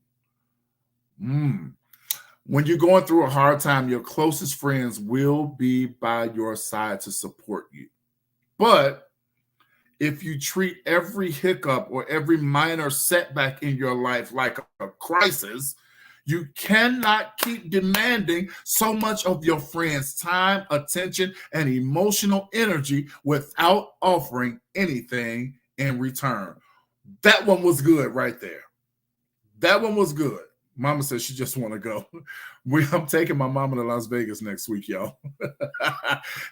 When you're going through a hard time, your closest friends will be by your side to support you. But if you treat every hiccup or every minor setback in your life like a crisis, you cannot keep demanding so much of your friends' time, attention, and emotional energy without offering anything in return. That one was good right there. That one was good. Mama says she just want to go. I'm taking my mama to Las Vegas next week, y'all.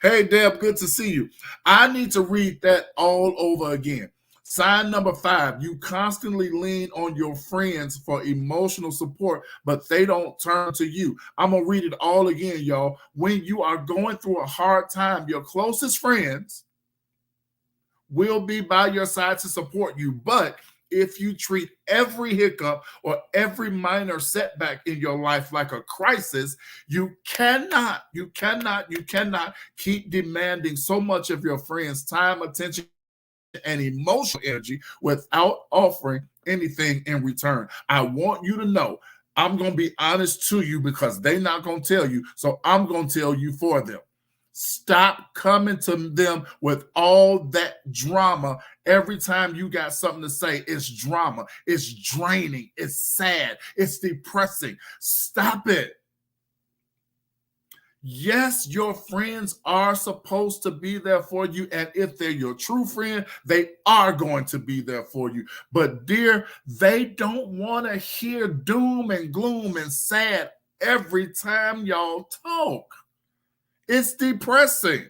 Hey, Deb, good to see you. I need to read that all over again. Sign number 5, you constantly lean on your friends for emotional support, but they don't turn to you. I'm going to read it all again, y'all. When you are going through a hard time, your closest friends will be by your side to support you. But if you treat every hiccup or every minor setback in your life like a crisis, you cannot keep demanding so much of your friends' time, attention, and emotional energy without offering anything in return. I want you to know I'm going to be honest to you because they're not going to tell you. So I'm going to tell you for them. Stop coming to them with all that drama. Every time you got something to say, it's drama. It's draining. It's sad. It's depressing. Stop it. Yes, your friends are supposed to be there for you. And if they're your true friend, they are going to be there for you. But dear, they don't want to hear doom and gloom and sad every time y'all talk. It's depressing.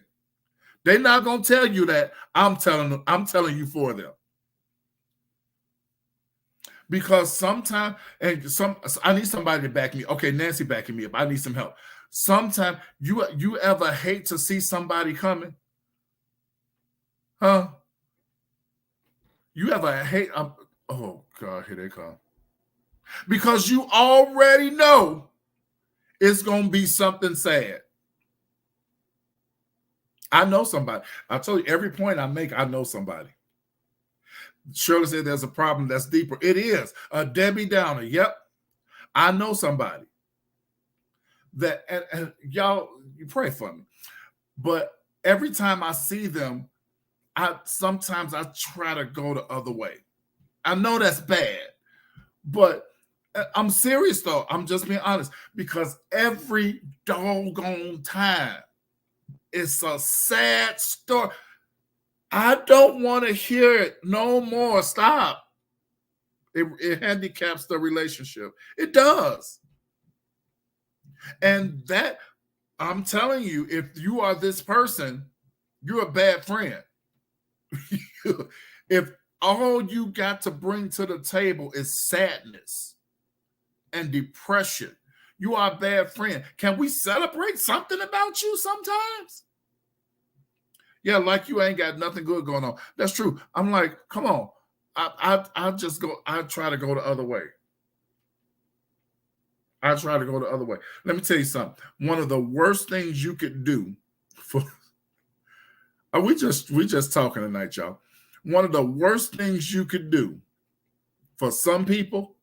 They're not going to tell you that. I'm telling you for them. Because sometimes, I need somebody to back me. Okay, Nancy backing me up. I need some help. Sometimes you ever hate to see somebody coming? Huh? You ever hate? Oh God, here they come. Because you already know it's gonna be something sad. I know somebody. I told you every point I make, I know somebody. Shirley said there's a problem that's deeper. It is a Debbie Downer. Yep, I know somebody that, and y'all, you pray for me. But every time I see them, sometimes I try to go the other way. I know that's bad, but I'm serious though. I'm just being honest, because every doggone time it's a sad story. I don't want to hear it no more. Stop. It handicaps the relationship. It does. And that, I'm telling you, if you are this person, you're a bad friend. If all you got to bring to the table is sadness and depression, you are a bad friend. Can we celebrate something about you sometimes? Yeah, like you ain't got nothing good going on. That's true. I'm like, come on. I just go, I try to go the other way. I try to go the other way. Let me tell you something. One of the worst things you could do for we just talking tonight, y'all. One of the worst things you could do for some people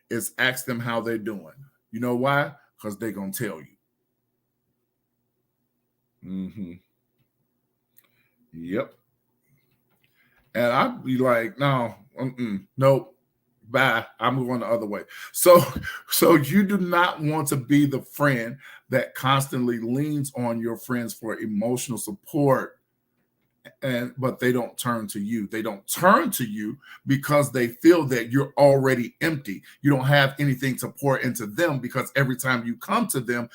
is ask them how they're doing. You know why? Because they're gonna tell you. Mm-hmm. Yep. And I'd be like, no, nope, bye. I'm going the other way. So you do not want to be the friend that constantly leans on your friends for emotional support, but they don't turn to you. They don't turn to you because they feel that you're already empty. You don't have anything to pour into them, because every time you come to them,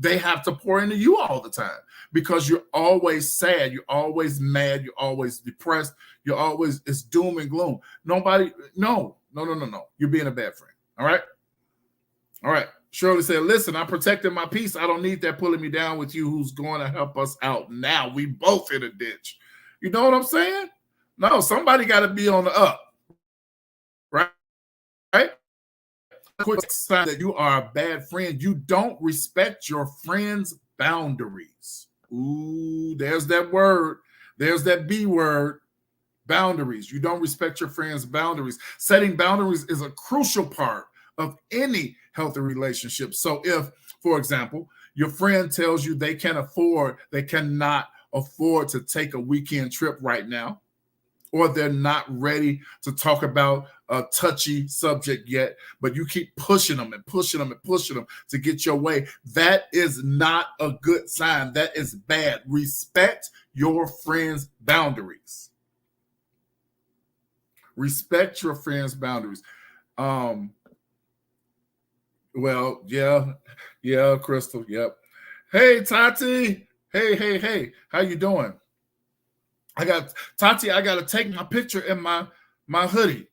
they have to pour into you all the time, because you're always sad, you're always mad, you're always depressed, it's doom and gloom. No. You're being a bad friend. All right. Shirley said, listen, I'm protecting my peace. I don't need that pulling me down with you who's going to help us out now. We both in a ditch. You know what I'm saying? No, somebody got to be on the up. Right? Quick sign that you are a bad friend. You don't respect your friend's boundaries. Ooh, there's that word. There's that B word. Boundaries. You don't respect your friend's boundaries. Setting boundaries is a crucial part of any healthy relationship. So if, for example, your friend tells you they cannot afford to take a weekend trip right now, or they're not ready to talk about a touchy subject yet, but you keep pushing them to get your way, that is not a good sign. That is bad. Respect your friend's boundaries. Respect your friend's boundaries. Well, yeah, Crystal, yep. Hey, Tati. Hey. How you doing? I got to take my picture in my hoodie,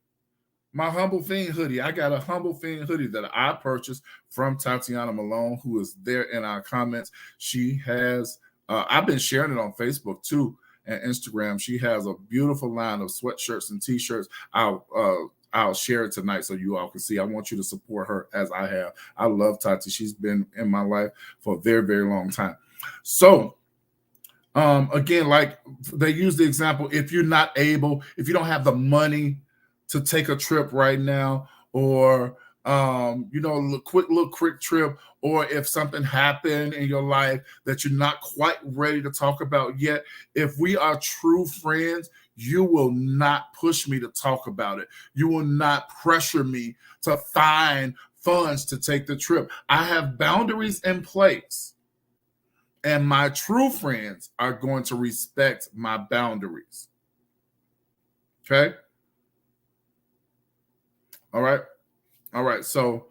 my Humble Fiend hoodie. I got a Humble Fiend hoodie that I purchased from Tatiana Malone, who is there in our comments. She has, I've been sharing it on Facebook too and Instagram. She has a beautiful line of sweatshirts and t-shirts. I'll share it tonight so you all can see. I want you to support her as I have. I love Tati. She's been in my life for a very, very long time. So, again, like they use the example, if you don't have the money to take a trip right now, or a quick trip, or if something happened in your life that you're not quite ready to talk about yet, if we are true friends, you will not push me to talk about it. You will not pressure me to find funds to take the trip. I have boundaries in place. And my true friends are going to respect my boundaries. Okay? All right. So,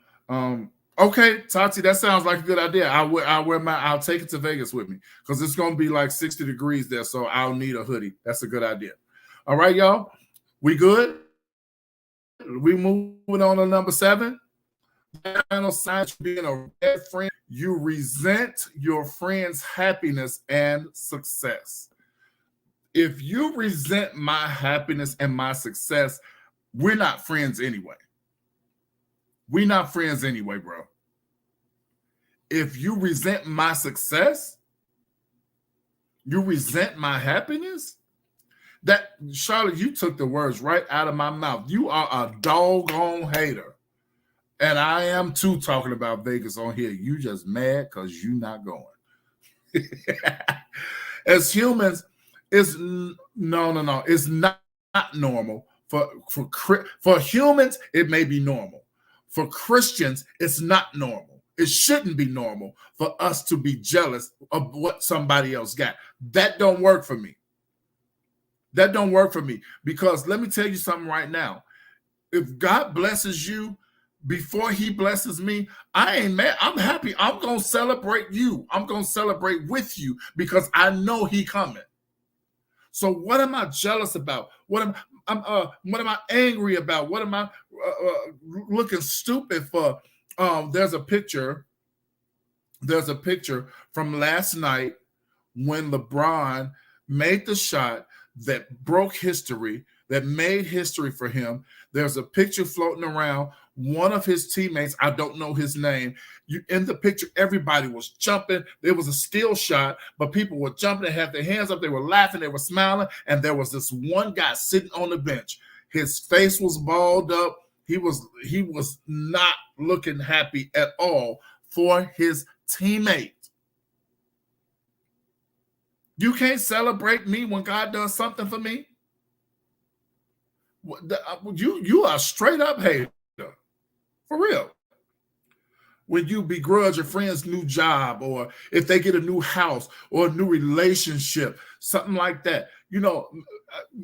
Okay, Tati, that sounds like a good idea. I'll take it to Vegas with me because it's gonna be like 60 degrees there, so I'll need a hoodie. That's a good idea. All right, y'all. We good? We moving on to number 7. Final sign of being a bad friend. You resent your friend's happiness and success. If you resent my happiness and my success, we're not friends anyway. We're not friends anyway, bro. If you resent my success, you resent my happiness, that, Charlotte, you took the words right out of my mouth. You are a doggone hater. And I am too, talking about Vegas on here. You just mad because you not going. As humans, it's no. It's not normal. For humans, it may be normal. For Christians, it's not normal. It shouldn't be normal for us to be jealous of what somebody else got. That don't work for me. That don't work for me, because let me tell you something right now. If God blesses you before he blesses me, I ain't mad. I'm happy. I'm going to celebrate you. I'm going to celebrate with you because I know he coming. So what am I jealous about? What am I angry about? What am I looking stupid for? There's a picture from last night when LeBron made the shot that broke history, that made history for him. There's a picture floating around. One of his teammates, I don't know his name. In the picture, everybody was jumping. There was a still shot, but people were jumping. They had their hands up. They were laughing. They were smiling. And there was this one guy sitting on the bench. His face was balled up. He was not looking happy at all for his teammate. You can't celebrate me when God does something for me. You are straight up hater. For real. When you begrudge a friend's new job, or if they get a new house or a new relationship, something like that. You know,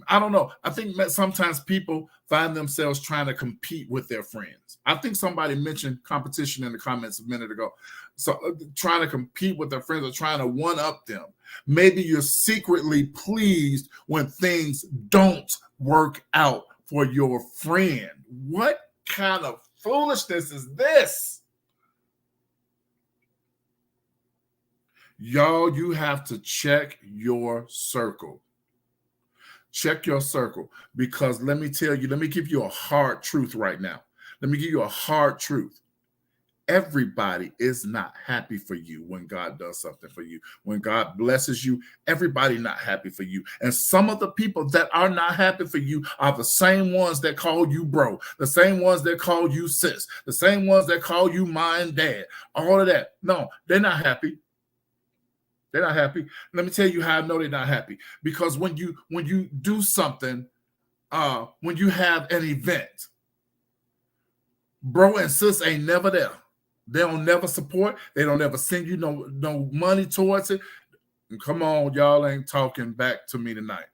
I don't know. I think sometimes people find themselves trying to compete with their friends. I think somebody mentioned competition in the comments a minute ago. So trying to compete with their friends or trying to one-up them. Maybe you're secretly pleased when things don't work out for your friend. What kind of foolishness is this? Y'all, you have to check your circle. Check your circle, because let me tell you, let me give you a hard truth right now. Let me give you a hard truth. Everybody is not happy for you when God does something for you. When God blesses you, everybody not happy for you. And some of the people that are not happy for you are the same ones that call you bro, the same ones that call you sis, the same ones that call you my and dad, all of that. No, they're not happy. They're not happy. Let me tell you how I know they're not happy. Because when you do something, when you have an event, bro and sis ain't never there. They don't never support. They don't ever send you no money towards it. And come on, y'all ain't talking back to me tonight.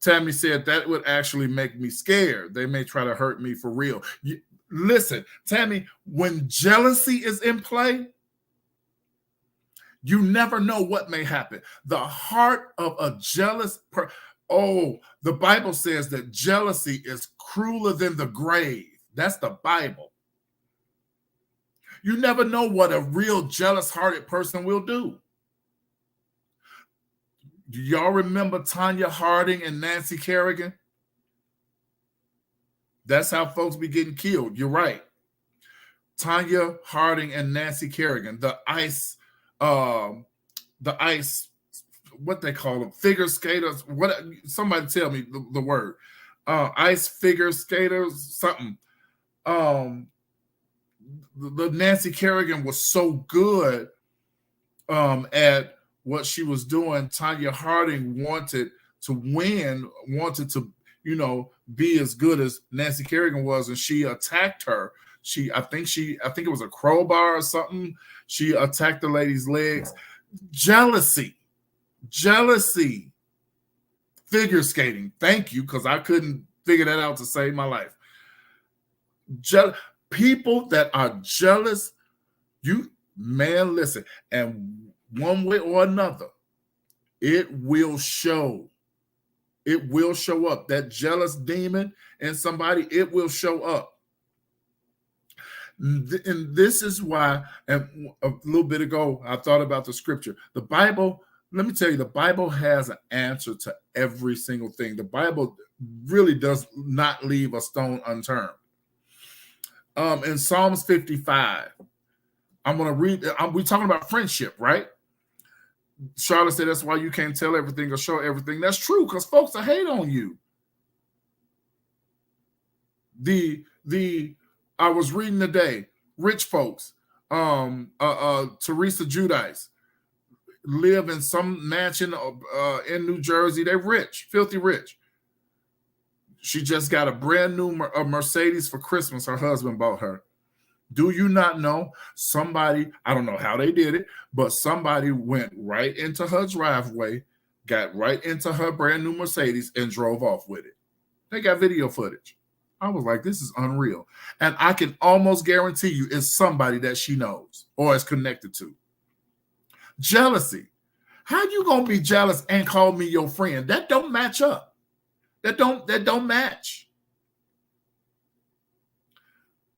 Tammy said that would actually make me scared. They may try to hurt me for real. Listen, Tammy, when jealousy is in play, you never know what may happen. The heart of a jealous person. Oh, the Bible says that jealousy is crueler than the grave. That's the Bible. You never know what a real jealous-hearted person will do. Do y'all remember Tonya Harding and Nancy Kerrigan? That's how folks be getting killed. You're right. Tonya Harding and Nancy Kerrigan, the ice, what they call them, figure skaters. What? Somebody tell me the word. Ice figure skaters, something. The Nancy Kerrigan was so good at what she was doing. Tonya Harding wanted to win, wanted to, be as good as Nancy Kerrigan was, and she attacked her. I think it was a crowbar or something. She attacked the lady's legs. Jealousy, figure skating. Thank you, because I couldn't figure that out to save my life. People that are jealous, listen, and one way or another, it will show. It will show up. That jealous demon in somebody, it will show up. And this is why, and a little bit ago, I thought about the scripture. The Bible, let me tell you, the Bible has an answer to every single thing. The Bible really does not leave a stone unturned. In Psalms 55, I'm going to read, we're talking about friendship, right? Charlotte said that's why you can't tell everything or show everything. That's true, because folks will hate on you. I was reading today, rich folks, Teresa Giudice, live in some mansion in New Jersey. They're rich, filthy rich. She just got a brand new Mercedes for Christmas. Her husband bought her. Do you not know somebody, I don't know how they did it, but somebody went right into her driveway, got right into her brand new Mercedes and drove off with it. They got video footage. I was like, this is unreal. And I can almost guarantee you it's somebody that she knows or is connected to. Jealousy. How you going to be jealous and call me your friend? That don't match up. That don't match.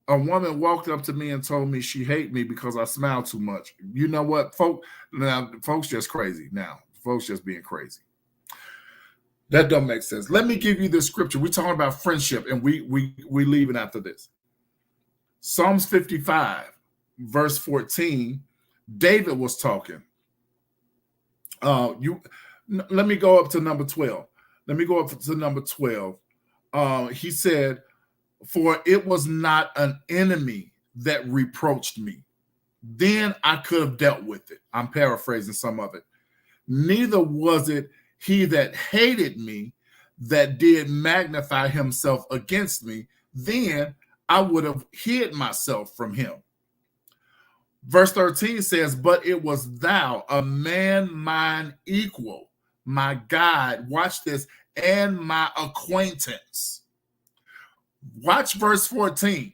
A woman walked up to me and told me she hated me because I smile too much. You know what, folks just crazy now. Folks just being crazy. That don't make sense. Let me give you this scripture. We're talking about friendship, and we leaving after this. Psalms 55, verse 14, David was talking. Let me go up to number 12. He said, for it was not an enemy that reproached me. Then I could have dealt with it. I'm paraphrasing some of it. Neither was it he that hated me that did magnify himself against me. Then I would have hid myself from him. Verse 13 says, but it was thou, a man mine equal, my God, watch this, and my acquaintance. Watch verse 14.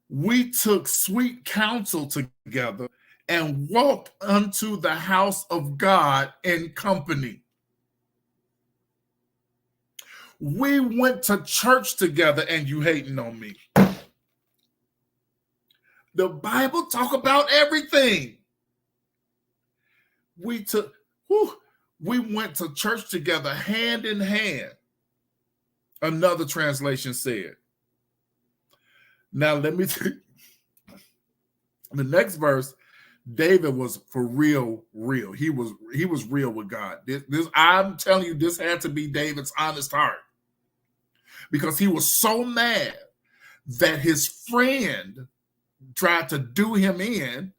We took sweet counsel together and walked unto the house of God in company. We went to church together and you hating on me. The Bible talk about everything. We went to church together hand in hand. Another translation said. Now let me the next verse, David was for real. He was real with God. This I'm telling you, this had to be David's honest heart. Because he was so mad that his friend tried to do him in.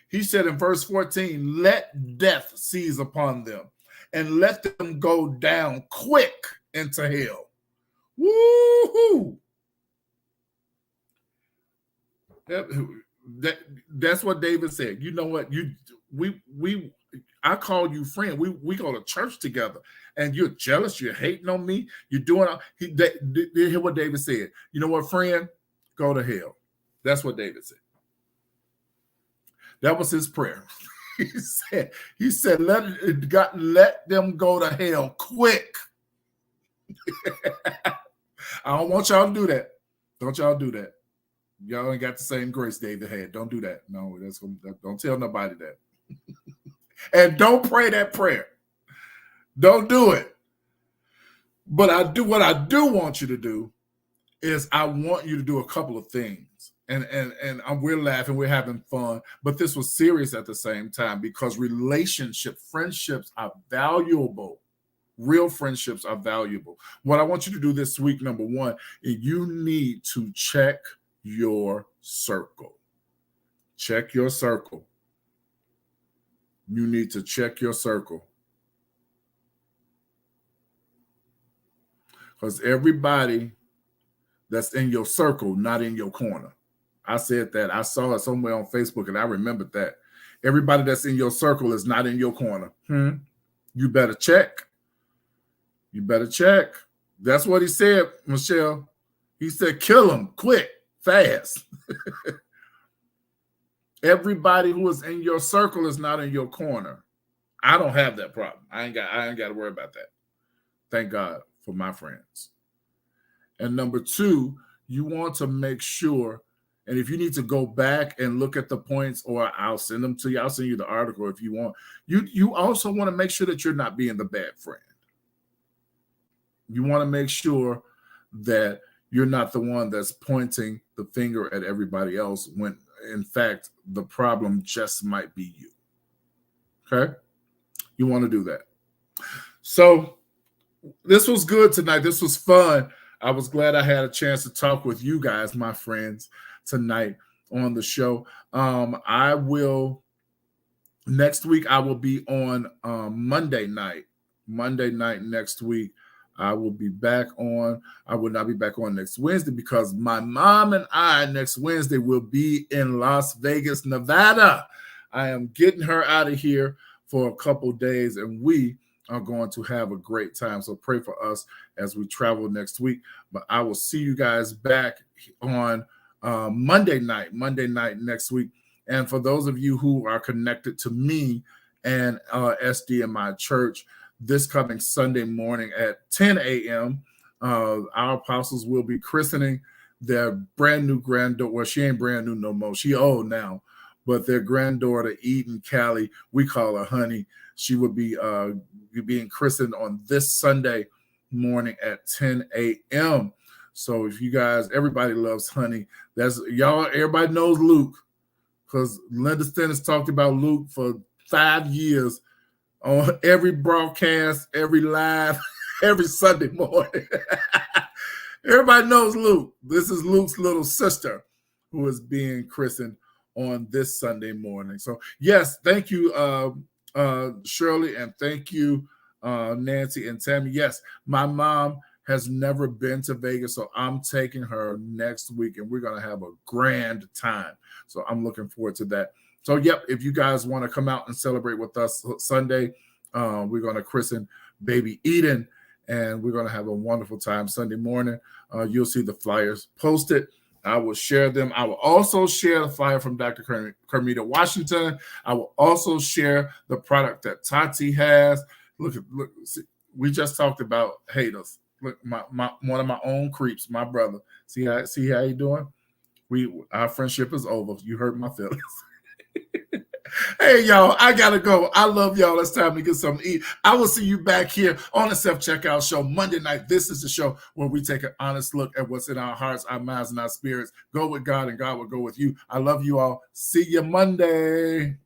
He said in verse 14, let death seize upon them and let them go down quick into hell. Woo-hoo! That's what David said. You know what? I call you friend. We go to church together, and you're jealous. You're hating on me. You're doing. Hear what David said. You know what, friend? Go to hell. That's what David said. That was his prayer. He said, let them go to hell quick. I don't want y'all to do that. Don't y'all do that. Y'all ain't got the same grace David had. Don't do that. No, don't tell nobody that. And don't pray that prayer. Don't do it. But what I do want you to do is I want you to do a couple of things. And we're laughing, we're having fun, but this was serious at the same time because friendships are valuable. Real friendships are valuable. What I want you to do this week, number one, is you need to check your circle. Check your circle. You need to check your circle. Because everybody that's in your circle, not in your corner. I said that. I saw it somewhere on Facebook and I remembered that. Everybody that's in your circle is not in your corner. You better check. You better check. That's what he said, Michelle. He said, kill him quick, fast. Everybody who is in your circle is not in your corner. I don't have that problem. I ain't got to worry about that. Thank God for my friends. And number two, you want to make sure, and if you need to go back and look at the points, or I'll send them to you. I'll send you the article if you want. You also want to make sure that you're not being the bad friend. You want to make sure that you're not the one that's pointing the finger at everybody else when, in fact, the problem just might be you. Okay? You want to do that. So this was good tonight. This was fun. I was glad I had a chance to talk with you guys, my friends, tonight on the show. Next week, I will be on Monday night. Monday night next week, I will be back on. I will not be back on next Wednesday because my mom and I next Wednesday will be in Las Vegas, Nevada. I am getting her out of here for a couple days, and we are going to have a great time. So pray for us as we travel next week. But I will see you guys back on Monday night next week. And for those of you who are connected to me and SD in my church, this coming Sunday morning at 10 a.m., our apostles will be christening their brand new granddaughter. Well, she ain't brand new no more. She old now. But their granddaughter, Eden Callie, we call her Honey. She will be being christened on this Sunday morning at 10 a.m. So if you guys, everybody loves Honey. That's y'all. Everybody knows Luke because Linda Stennis talked about Luke for 5 years on every broadcast, every live, every Sunday morning. Everybody knows Luke. This is Luke's little sister who is being christened on this Sunday morning. So yes, thank you, Shirley, and thank you, Nancy and Tammy. Yes, my mom has never been to Vegas, so I'm taking her next week, and we're going to have a grand time. So I'm looking forward to that. So, yep, if you guys want to come out and celebrate with us Sunday, we're going to christen baby Eden, and we're going to have a wonderful time Sunday morning. You'll see the flyers posted. I will share them. I will also share the flyer from Dr. Carmita Washington. I will also share the product that Tati has. Look, see, we just talked about haters. Look, one of my own creeps, my brother. See how you doing? Our friendship is over. You hurt my feelings. Hey, y'all, I gotta go. I love y'all. It's time to get something to eat. I will see you back here on the Self-Checkout Show Monday night. This is the show where we take an honest look at what's in our hearts, our minds, and our spirits. Go with God, and God will go with you. I love you all. See you Monday.